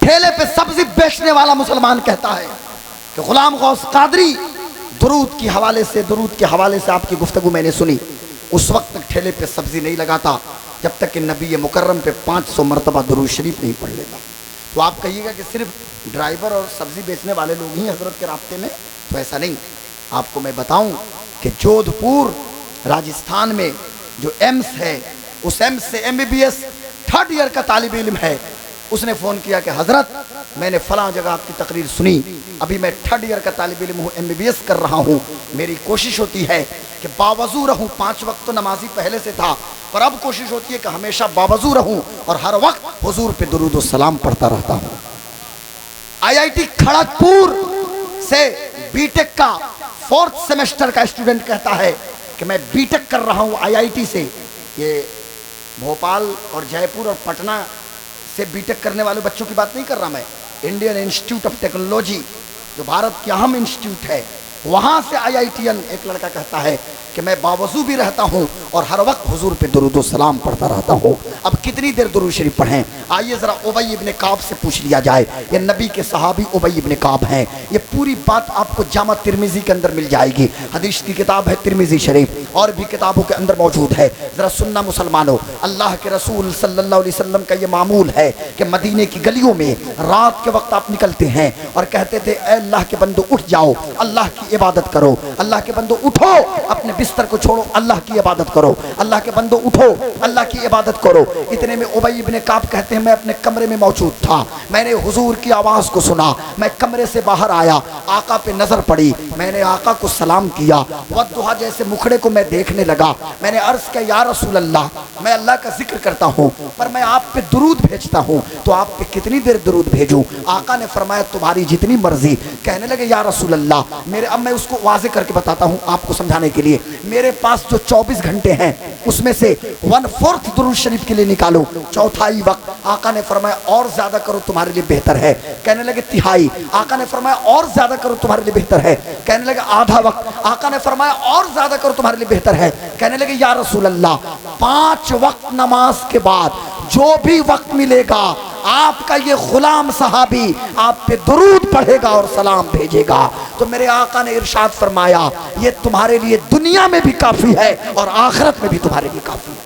ठेले पे सब्जी बेचने वाला मुसलमान कहता है कि गुलाम गौस कादरी दुरूद के हवाले से आपकी गुफ्तगू मैंने सुनी, उस वक्त तक ठेले पे सब्जी नहीं लगाता जब तक कि नबी मुकर्रम पे 500 मरतबा दुरूद शरीफ नहीं पढ़ लेता। तो आप कहिएगा कि सिर्फ ड्राइवर और सब्जी बेचने वाले लोग ही हजरत के रास्ते में, तो ऐसा नहीं। आपको मैं बताऊं कि जोधपुर राजस्थान में जो एम्स है, उस एम्स से MBBS 3rd ईयर का तालिब इल्म है, उसने फ़ोन किया कि हज़रत मैंने फ़लाँ जगह आपकी तकरीर सुनी, अभी मैं 3rd ईयर का तालिब इल्म हूँ, MBBS कर रहा हूँ, मेरी कोशिश होती है कि बावजू रहूँ, 5 वक्त तो नमाजी पहले से था, पर अब कोशिश होती है कि हमेशा बावजू रहूँ और हर वक्त हुजूर पे दुरूद और सलाम पढ़ता रहता हूँ। IIT खड़गपुर से बीटेक का 4th सेमेस्टर का स्टूडेंट कहता है कि मैं बीटेक कर रहा हूँ IIT से। ये भोपाल और जयपुर और पटना से बीटेक करने वाले बच्चों की बात नहीं कर रहा मैं, इंडियन इंस्टीट्यूट ऑफ टेक्नोलॉजी जो भारत की अहम इंस्टीट्यूट है, वहाँ से IITian एक लड़का कहता है कि मैं बावजू भी रहता हूँ और हर वक्त हुजूर पे दुरूद और सलाम पढ़ता रहता हूँ। अब कितनी देर दुरूद शरीफ पढ़ें? आइए ज़रा उबई इब्न काब से पूछ लिया जाए। ये नबी के सहाबी उबई इब्न काब हैं। ये पूरी बात आपको जामा तिरमिज़ी के अंदर मिल जाएगी। हदीस की किताब है तिरमिज़ी शरीफ, और भी किताबों के अंदर मौजूद है। ज़रा सुनना मुसलमानों, अल्लाह के रसूल सल्लल्लाहु अलैहि वसल्लम का ये मामूल है कि मदीने की गलियों में रात के वक्त आप निकलते हैं और कहते थे ऐ अल्लाह के बंदो उठ जाओ, अल्लाह की इबादत करो। अल्लाह के बंदो उठो, अपने बिस्तर को छोड़ो, अल्लाह की इबादत करो। अल्लाह के बंदो उठो, अल्लाह की इबादत करो। इतने में उबई इब्न काब कहते हैं मैं अपने कमरे में मौजूद था, मैंने हुजूर की आवाज़ को सुना, मैं कमरे से बाहर आया, आका पे नज़र पड़ी, मैंने आका को सलाम किया, वद्दुहा जैसे मुखड़े को मैं देखने लगा। मैंने अर्ज़ किया या रसूल अल्लाह, मैं अल्लाह का जिक्र करता हूँ पर मैं आप पे दुरूद भेजता हूँ, तो आप पे कितनी देर दुरूद भेजूँ? आका ने फरमाया तुम्हारी जितनी मर्जी। कहने लगे या रसूल अल्लाह मेरे, अब मैं उसको वाज़े करके बताता हूँ आपको समझाने के लिए, मेरे पास जो 24 घंटे हैं उसमें से 1/4 दुरूद शरीफ के लिए निकालो। चौथाई वक्त आका ने फरमाया और ज्यादा करो तुम्हारे लिए बेहतर है। कहने लगे तिहाई, आका ने फरमाया और ज्यादा करो तुम्हारे लिए बेहतर है। कहने लगे आधा वक्त, आका ने फरमाया और ज्यादा करो तुम्हारे लिए बेहतर है। कहने लगे या रसूल अल्लाह 5 वक्त नमाज के बाद जो भी वक्त मिलेगा आपका ये गुलाम सहाबी आप पे दुरूद पढ़ेगा और सलाम भेजेगा। तो मेरे आका ने इरशाद फरमाया ये तुम्हारे लिए दुनिया में भी काफी है और आखिरत में भी तुम्हारे लिए काफी है।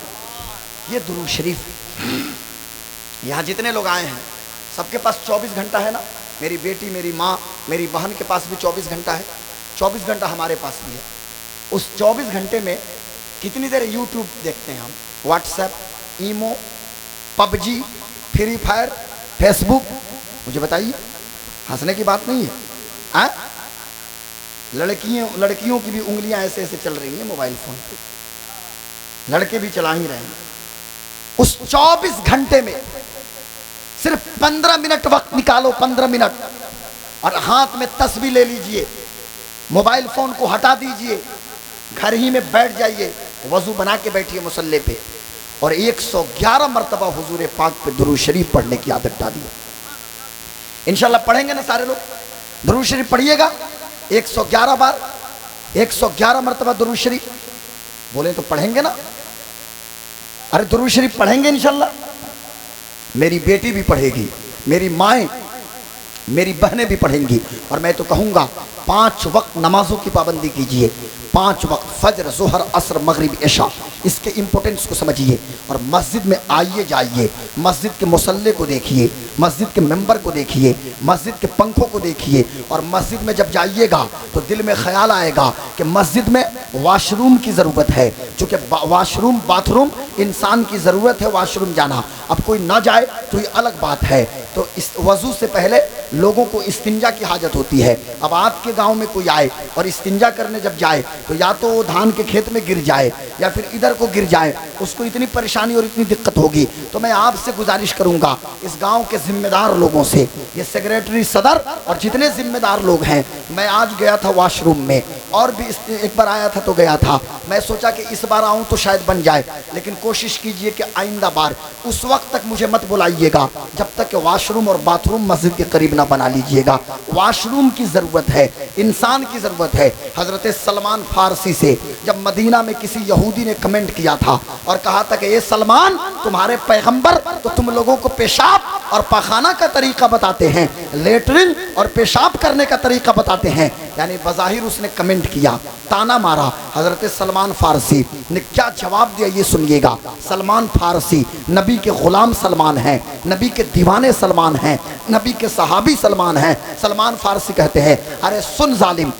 ये दुरूद शरीफ। यहाँ जितने लोग आए हैं सबके पास 24 घंटा है ना। मेरी बेटी, मेरी माँ, मेरी बहन के पास भी 24 घंटा है। 24 घंटा हमारे पास भी है। उस 24 घंटे में कितनी देर यूट्यूब देखते हैं हम, WhatsApp, imo, PUBG, free fire, Facebook, मुझे बताइए, हंसने की बात नहीं है। लड़कियों की भी उंगलियां ऐसे ऐसे चल रही हैं मोबाइल फोन पे, लड़के भी चला ही रहे हैं। उस 24 घंटे में सिर्फ 15 मिनट वक्त निकालो, 15 मिनट, और हाथ में तस्बीह ले लीजिए, मोबाइल फोन को हटा दीजिए, घर ही में बैठ जाइए, वजू बना के बैठिए मुसल्ले पे और 111 मरतबा हुजूर पाक पे दुरूद शरीफ पढ़ने की आदत डालिए। इंशाल्लाह पढ़ेंगे ना सारे लोग? दुरूद शरीफ पढ़िएगा 111 बार, 111 मरतबा दुरूद शरीफ बोले तो पढ़ेंगे ना? अरे दुरूद शरीफ पढ़ेंगे इंशाल्लाह। मेरी बेटी भी पढ़ेगी, मेरी माएँ, मेरी बहनें भी पढ़ेंगी। और मैं तो कहूँगा 5 वक्त नमाजों की पाबंदी कीजिए। 5 वक्त फजर, जोहर, असर, मगरिब, इशा, इसके इम्पोर्टेंस को समझिए और मस्जिद में आइए जाइए। मस्जिद के मुसल्ले को देखिए, मस्जिद के मेंबर को देखिए, मस्जिद के पंखों को देखिए। और मस्जिद में जब जाइएगा तो दिल में ख्याल आएगा कि मस्जिद में वॉशरूम की ज़रूरत है, चूँकि वॉशरूम, बाथरूम इंसान की ज़रूरत है वॉशरूम जाना। अब कोई ना जाए तो ये अलग बात है। तो इस वज़ू से पहले लोगों को इस्तिंजा की हाजत होती है। अब आपके गांव में कोई आए और इस्तिंजा करने जब जाए तो या तो वो धान के खेत में गिर जाए या फिर इधर को गिर जाए, उसको इतनी परेशानी और इतनी दिक्कत होगी। तो मैं आपसे गुजारिश करूंगा इस गांव के जिम्मेदार लोगों से, ये सेक्रेटरी, सदर और जितने जिम्मेदार लोग हैं, मैं आज गया था वॉशरूम में और भी एक बार आया था तो गया था। मैं सोचा कि इस बार आऊँ तो शायद बन जाए, लेकिन कोशिश कीजिए कि आइंदा बार उस वक्त तक मुझे मत बुलाइएगा जब तक कि वॉशरूम और बाथरूम मस्जिद के करीब ना बना लीजिएगा। वॉशरूम की ज़रूरत है, इंसान की ज़रूरत है। हज़रत सलमान फारसी से जब मदीना में किसी यहूदी ने कमेंट किया था और कहा था कि ये सलमान तुम्हारे पैगंबर तो तुम लोगों को पेशाब और पखाना का तरीका बताते हैं, लेटरिन और पेशाब करने का तरीका बताते हैं, यानी बज़ाहिर उसने कमेंट किया, ताना मारा। हज़रत सलमान फारसी ने क्या जवाब दिया ये सुनिएगा। सलमान फारसी नबी के ग़ुलाम सलमान हैं, नबी के दीवाने सलमान हैं, नबी के सहाबी सलमान हैं। सलमान फारसी कहते हैं अरे सुन जालिम,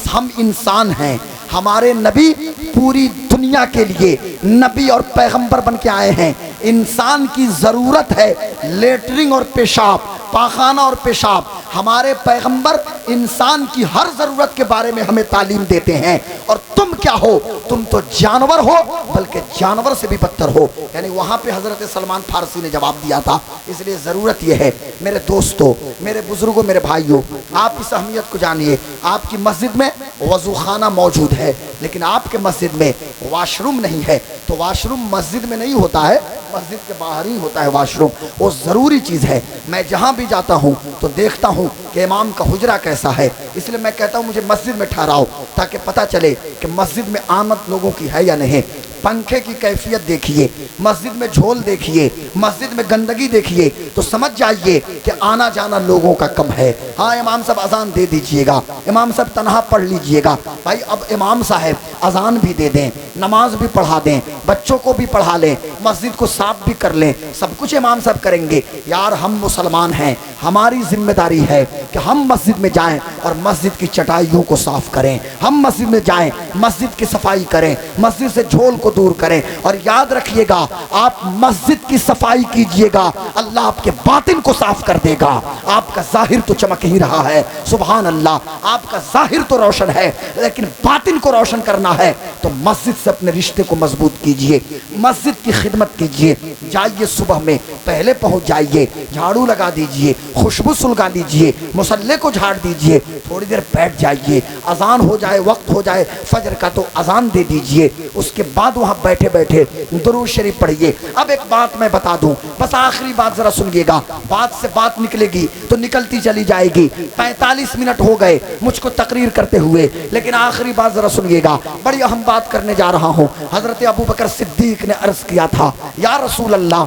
हम इंसान हैं, हमारे नबी पूरी दुनिया के लिए नबी और पैगंबर बन के आए हैं। इंसान की ज़रूरत है लेटरिंग और पेशाब, पाखाना और पेशाब। हमारे पैगंबर इंसान की हर ज़रूरत के बारे में हमें तालीम देते हैं। और तुम क्या हो? तुम तो जानवर हो, बल्कि जानवर से भी बदतर हो। यानी वहाँ पे हज़रत सलमान फारसी ने जवाब दिया था। इसलिए ज़रूरत यह है मेरे दोस्तों, मेरे बुज़ुर्गों, मेरे भाइयों, आप इस अहमियत को जानिए। आपकी मस्जिद में वज़ूखाना मौजूद है, लेकिन आपके मस्जिद में वाशरूम नहीं है। तो वाशरूम मस्जिद में नहीं होता है, मस्जिद के बाहर ही होता है वाशरूम। वो ज़रूरी चीज़ है। मैं जहाँ भी जाता हूँ तो देखता हूँ कि इमाम का हुजरा कैसा है, इसलिए मैं कहता हूँ मुझे मस्जिद में ठहराओ ताकि पता चले कि मस्जिद में आमद लोगों की है या नहीं। पंखे की कैफियत देखिए, मस्जिद में झोल देखिए, मस्जिद में गंदगी देखिए, तो समझ जाइए कि आना जाना लोगों का कम है। हाँ इमाम साहब अजान दे दीजिएगा, इमाम साहब तनहा पढ़ लीजिएगा। भाई अब इमाम साहब अजान भी दे दें, नमाज भी पढ़ा दें, बच्चों को भी पढ़ा लें, मस्जिद को साफ भी कर लें, सब कुछ इमाम साहब करेंगे। यार हम मुसलमान हैं, हमारी जिम्मेदारी है कि हम मस्जिद में जाएं और मस्जिद की चटाइयों को साफ करें। हम मस्जिद में जाएं, मस्जिद की सफाई करें, मस्जिद से झोल को दूर करें। और याद रखिएगा आप मस्जिद की सफाई कीजिएगा, अल्लाह आपके बातिन को साफ कर देगा। आपका जाहिर तो चमक ही रहा है, सुभान अल्लाह, आपका जाहिर तो रोशन है, लेकिन बातिन को रोशन करना है तो मस्जिद से अपने रिश्ते को मजबूत कीजिए। कीजिए, मस्जिद की खिदमत कीजिए। जाइए सुबह में पहले पहुंच जाइए, झाड़ू लगा दीजिए, खुशबू सुलगा लीजिए, मुसल्ले को झाड़ दीजिए, थोड़ी देर बैठ जाइए, अजान हो जाए, वक्त हो जाए फजर का तो अजान दे दीजिए। उसके बाद वहाँ बैठे बैठे दुरूद शरीफ पढ़िए। अब एक बात मैं बता दूं, बस आखिरी बात जरा सुनिएगा, बात से बात निकलेगी तो निकलती चली जाएगी। 45 मिनट हो गए मुझको तकरीर करते हुए, लेकिन आखिरी बात जरा सुनिएगा, बड़ी अहम बात करने जा रहा हूँ। हजरत अबू बकर सिद्दीक ने अर्ज किया था, या रसूल अल्लाह,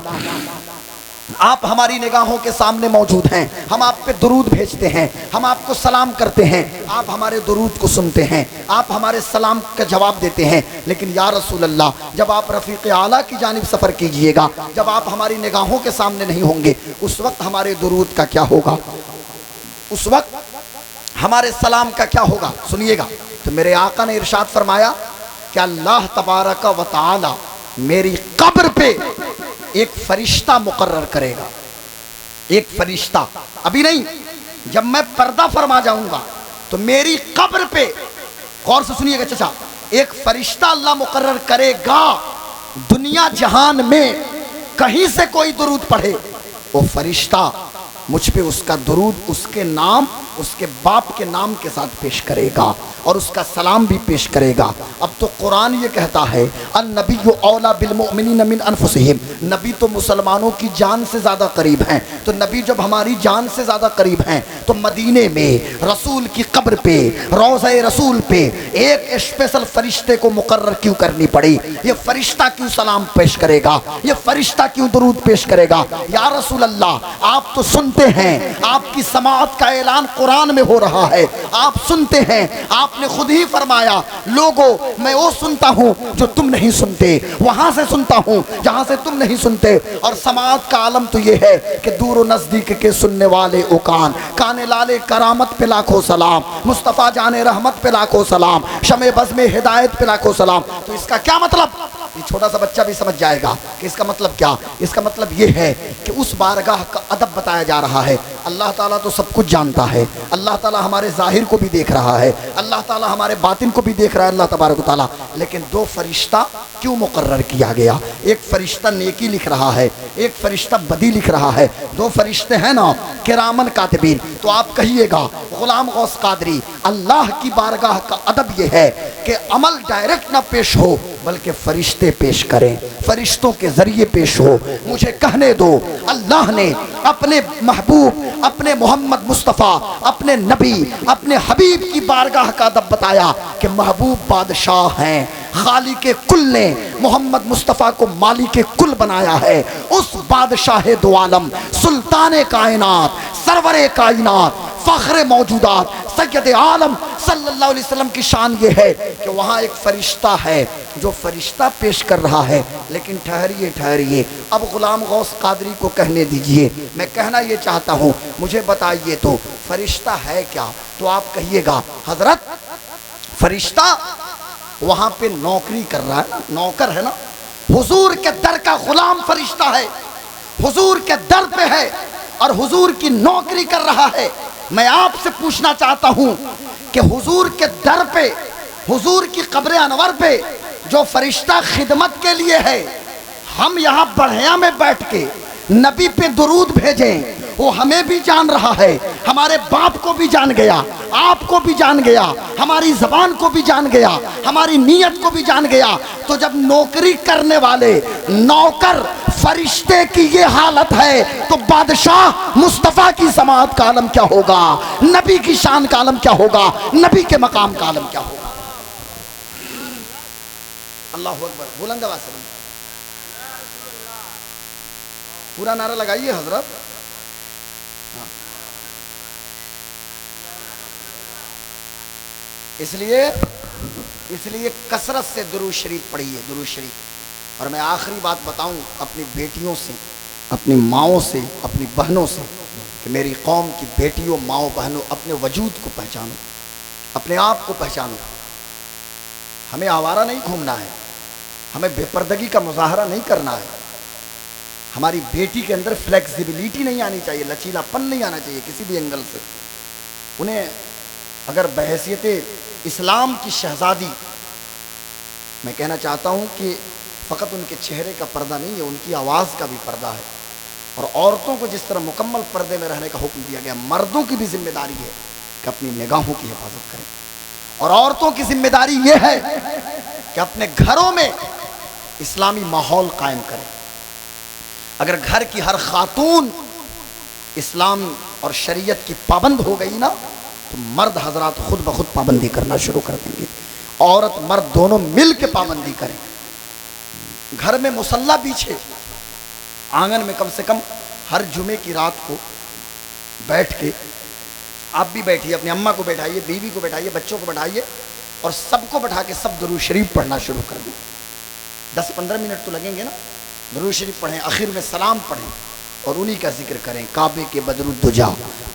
आप हमारी निगाहों के सामने मौजूद हैं, हम आप पे दुरूद भेजते हैं, हम आपको सलाम करते हैं, आप हमारे दुरूद को सुनते हैं, आप हमारे सलाम का जवाब देते हैं, लेकिन या रसूल अल्लाह, जब आप रफ़ीक़ आला की जानिब सफ़र कीजिएगा, जब आप हमारी निगाहों के सामने नहीं होंगे, उस वक्त हमारे दुरूद का क्या होगा, उस वक्त हमारे सलाम का क्या होगा? सुनिएगा। तो मेरे आका ने इरशाद फरमाया कि अल्लाह तबारक व तआला मेरी कब्र पे एक फरिश्ता मुकर्रर करेगा। एक फरिश्ता, अभी नहीं, जब मैं पर्दा फरमा जाऊंगा तो मेरी कब्र पे, गौर से सुनिएगा चचा, एक फरिश्ता अल्लाह मुकर्रर करेगा। दुनिया जहान में कहीं से कोई दुरूद पढ़े, वो फरिश्ता मुझ पे उसका दुरूद उसके नाम, उसके बाप के नाम के साथ पेश करेगा और उसका सलाम भी पेश करेगा। अब तो कुरान ये कहता है, अन्नबिय्यु औला बिल मुमिनीन मिन अनफुसिहिम, नबी तो मुसलमानों की जान से ज़्यादा करीब हैं। तो नबी जब हमारी जान से ज़्यादा करीब हैं तो मदीने में रसूल की कब्र पे, रोज़े रसूल पे एक स्पेशल फरिश्ते को मुकर्रर क्यों करनी पड़ी? ये फरिश्ता क्यों सलाम पेश करेगा? ये फरिश्ता क्यों दुरूद पेश करेगा? या रसूल अल्लाह, आप तो सुनते हैं, आपकी समाअत का ऐलान कुरान में हो रहा है, आप सुनते हैं, आपने खुद ही फरमाया, लोगों मैं वो सुनता हूँ जो तुम नहीं सुनते, वहां से सुनता हूँ जहां से तुम नहीं सुनते। और समाअत का आलम तो ये है कि दूर व नजदीक के सुनने वाले ओ कान, काने लाले करामत पे लाखों सलाम, मुस्तफ़ा जाने रहमत पे लाखों सलाम, शमे बज़ में हिदायत पे लाखों सलाम। तो इसका क्या मतलब? ये छोटा सा बच्चा भी समझ जाएगा कि इसका मतलब क्या। इसका मतलब ये है कि उस बारगाह का अदब बताया जा रहा है। अल्लाह ताला तो सब कुछ जानता है, अल्लाह ताला हमारे ज़ाहिर को भी देख रहा है, अल्लाह ताला हमारे बातिन को भी देख रहा है, अल्लाह तबारक व तआला। लेकिन दो फरिश्ता क्यों मुकर्रर किया गया? एक फरिश्ता नेकी लिख रहा है, एक फरिश्ता बदी लिख रहा है। दो फरिश्ते हैं ना, किरामन कातिबीन। तो आप कहिएगा गुलाम गौस कादरी, अल्लाह की बारगाह का अदब यह है कि अमल डायरेक्ट ना पेश हो बल्कि फरिश्ते पेश करें, फरिश्तों के जरिए पेश हो। मुझे कहने दो, अल्लाह ने अपने महबूब, अपने मोहम्मद मुस्तफ़ा, अपने नबी, अपने हबीब की बारगाह का अदब बताया कि महबूब बादशाह हैं, खाली के कुल ने मोहम्मद मुस्तफ़ा को माली के कुल बनाया है। उस बादशाह दो आलम, सुल्तान कायनात, सरवरे कायनात, फ़ख्र मौजूदात, सैयद आलम सल्लल्लाहु अलैहि वसल्लम की शान ये है कि वहाँ एक फरिश्ता है जो फरिश्ता पेश कर रहा है। लेकिन ठहरिए ठहरिए, अब गुलाम गौस कादरी को कहने दीजिए। मैं कहना ये चाहता हूँ, मुझे बताइए तो फरिश्ता है क्या? तो आप कहिएगा हजरत, फरिश्ता वहाँ पे नौकरी कर रहा है ना, नौकर है ना, हुजूर के दर का गुलाम फरिश्ता है, हुजूर के दर पे है और हुजूर की नौकरी कर रहा है। मैं आपसे पूछना चाहता हूं कि हुजूर के दर पे, हुजूर की कब्र अनवर पे जो फरिश्ता खिदमत के लिए है, हम यहाँ बढ़िया में बैठ के नबी पे दुरूद भेजें, वो हमें भी जान रहा है, हमारे बाप को भी जान गया, आपको भी जान गया, हमारी जबान को भी जान गया, हमारी नीयत को भी जान गया। तो जब नौकरी करने वाले नौकर फरिश्ते की ये हालत है तो बादशाह मुस्तफ़ा की समाअत का आलम क्या होगा? नबी की शान का आलम क्या होगा? नबी के मकाम का आलम क्या होगा? अल्लाह अकबर, बुलंद आवाज़ से पूरा नारा लगाइए हजरत। हाँ। इसलिए कसरत से दुरूद शरीफ पढ़िए, दुरूद शरीफ। और मैं आखिरी बात बताऊं अपनी बेटियों से, अपनी माओं से, अपनी बहनों से कि मेरी कौम की बेटियों, माओ, बहनों, अपने वजूद को पहचानो, अपने आप को पहचानो। हमें आवारा नहीं घूमना है, हमें बेपर्दगी का मुजाहरा नहीं करना है। हमारी बेटी के अंदर फ्लेक्सिबिलिटी नहीं आनी चाहिए, लचीलापन नहीं आना चाहिए किसी भी एंगल से। उन्हें अगर बहैसियत इस्लाम की शहजादी, मैं कहना चाहता हूँ कि फ़कत उनके चेहरे का पर्दा नहीं है, उनकी आवाज़ का भी पर्दा है। और औरतों को जिस तरह मुकम्मल पर्दे में रहने का हुक्म दिया गया, मर्दों की भी जिम्मेदारी है कि अपनी निगाहों की हिफाजत करें। और औरतों की जिम्मेदारी यह है कि अपने घरों में इस्लामी माहौल कायम करें। अगर घर की हर खातून इस्लाम और शरीयत की पाबंद हो गई ना, तो मर्द हजरात खुद ब खुद पाबंदी करना शुरू कर देंगे। औरत मर्द दोनों मिल के पाबंदी करें। घर में मुसल्ला बिछे, आंगन में कम से कम हर जुमे की रात को बैठ के, आप भी बैठिए, अपनी अम्मा को बैठाइए, बीवी को बैठाइए, बच्चों को बैठाइए और सबको बैठा के सब दुरूद शरीफ पढ़ना शुरू कर दें। 10-15 मिनट तो लगेंगे ना। दुरूद शरीफ पढ़ें, आखिर में सलाम पढ़ें और उन्हीं का जिक्र करें। काबे के बदरुद्दुजा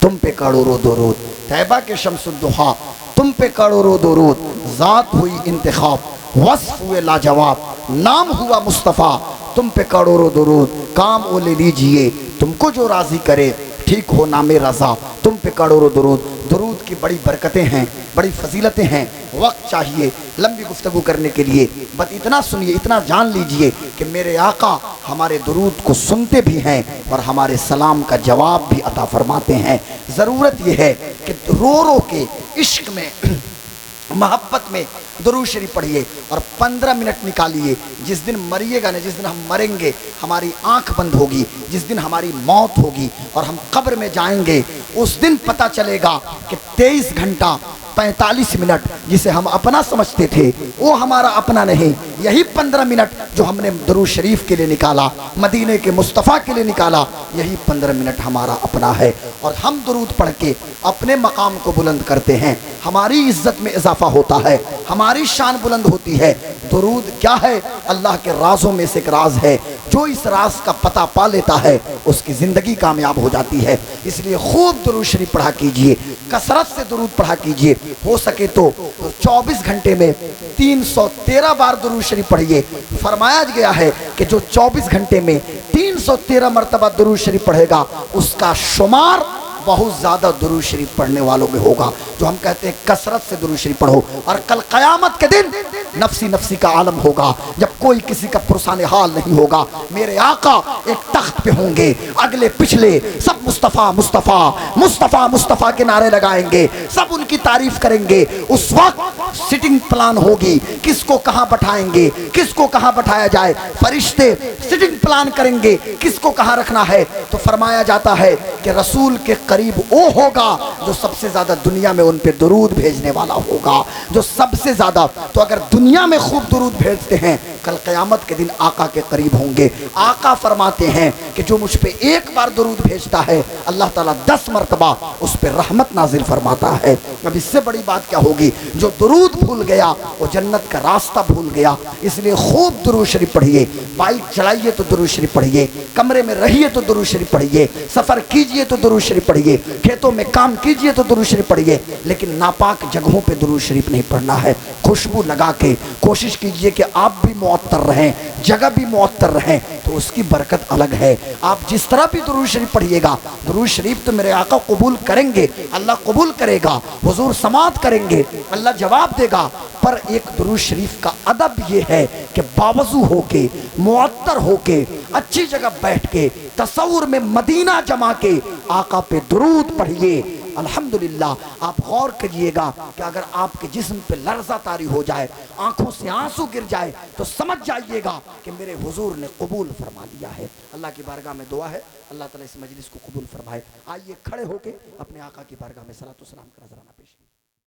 तुम पे करोड़ों दुरूद, तैबा के शम्सुद्दुहा तुम पे करोड़ों दुरूद, ज़ात हुई इंतखाब वस्फ हुए लाजवाब, नाम हुआ मुस्तफ़ा तुम पे करोड़ों दुरूद, काम ओ ले लीजिए तुमको जो राज़ी करे, ठीक हो नामे रज़ा तुम पे करोड़ों दुरूद। दुरूद की बड़ी बरकतें हैं, बड़ी फजीलतें हैं। वक्त चाहिए लंबी गुफ्तगू करने के लिए, बस इतना सुनिए, इतना जान लीजिए कि मेरे आका हमारे दुरूद को सुनते भी हैं और हमारे सलाम का जवाब भी अता फरमाते हैं। ज़रूरत यह है कि रो रो के इश्क में मोहब्बत में दुरूद शरीफ पढ़िए और 15 मिनट निकालिए। जिस दिन मरिएगा ना, जिस दिन हम मरेंगे, हमारी आंख बंद होगी, जिस दिन हमारी मौत होगी और हम कब्र में जाएंगे, उस दिन पता चलेगा कि 23 घंटा 45 मिनट जिसे हम अपना समझते थे वो हमारा अपना नहीं। यही 15 मिनट जो हमने दुरूद शरीफ के लिए निकाला, मदीने के मुस्तफ़ा के लिए निकाला, यही 15 मिनट हमारा अपना है। और हम दुरूद पढ़ के अपने मकाम को बुलंद करते हैं, हमारी इज्जत में इजाफा होता है, हमारी शान बुलंद होती है। दुरूद क्या है? अल्लाह के राज़ों में से एक राज है। जो इस राज का पता पा लेता है उसकी ज़िंदगी कामयाब हो जाती है। इसलिए खूब दुरूद शरीफ पढ़ा कीजिए, कसरत से दुरूद पढ़ा कीजिए। हो सके तो 24 घंटे में 313 बार दुरूद शरीफ पढ़िए। फरमाया गया है कि जो 24 घंटे में 313 मरतबा दुरूद शरीफ पढ़ेगा उसका शुमार बहुत ज़्यादा दुरूद शरीफ पढ़ने वालों में होगा। जो हम कहते हैं कसरत से दुरूद शरीफ पढ़ो। और कल क़यामत के दिन नफसी नफसी का आलम होगा, जब कोई किसी का पुरसाने हाल नहीं होगा। मेरे आका एक तख्त पे होंगे, अगले पिछले सब मुस्तफ़ा मुस्तफ़ा मुस्तफ़ा मुस्तफ़ा के नारे लगाएंगे, सब उनकी तारीफ करेंगे। उस वक्त सिटिंग प्लान होगी, किसको कहाँ बैठाएंगे, किसको कहाँ बैठाया जाए। फरिश्ते सिटिंग प्लान करेंगे किसको कहाँ रखना है। तो फरमाया जाता है कि रसूल के करीब वो होगा जो सबसे ज्यादा दुनिया में उन पे दुरूद भेजने वाला होगा, जो सबसे ज्यादा। तो अगर दुनिया में खूब दुरूद भेजते हैं, कल क़यामत के दिन आका के करीब होंगे। आका फरमाते हैं कि जो मुझ पे एक बार दुरूद भेजता है, अल्लाह ताला 10 मरतबा उस पर रहमत नाजिल फरमाता है। अब इससे बड़ी बात क्या होगी? जो दुरूद भूल गया वो जन्नत का रास्ता भूल गया। इसलिए खूब दुरूद शरीफ पढ़िए। बाइक चलाइए तो दुरूद शरीफ पढ़िए, कमरे में रहिए तो दुरूद शरीफ पढ़िए, सफ़र कीजिए तो दुरूद शरीफ पढ़िए, खेतों में काम कीजिए तो दुरूद शरीफ पढ़िए। लेकिन नापाक जगहों पे दुरूद शरीफ नहीं पढ़ना है। खुशबू लगा के कोशिश कीजिए कि आप भी मुअत्तर रहें, जगह भी मुअत्तर रहें, तो उसकी बरकत अलग है। आप जिस तरह भी दुरूद शरीफ पढ़िएगा, दुरूद शरीफ तो मेरे आका कबूल करेंगे, अल्लाह कबूल करेगा, हुजूर समात करेंगे, अल्लाह जवाब देगा। पर एक दुरूद शरीफ का अदब ये है कि बावजू होके, मुअत्तर होके, अच्छी जगह बैठ के, तसव्वुर में मदीना जमा के आका पे दुरूद पढ़िए। अल्हम्दुलिल्लाह। आप गौर करिएगा कि अगर आपके जिस्म पे लर्ज़ा तारी हो जाए, आंखों से आंसू गिर जाए, तो समझ जाइएगा कि मेरे हुजूर ने कबूल फरमा लिया है। अल्लाह की बारगाह में दुआ है, अल्लाह ताला इस मजलिस को कबूल फरमाए। आइए खड़े होके अपने आका की बारगाह में सलातो सलाम का नजराना पेश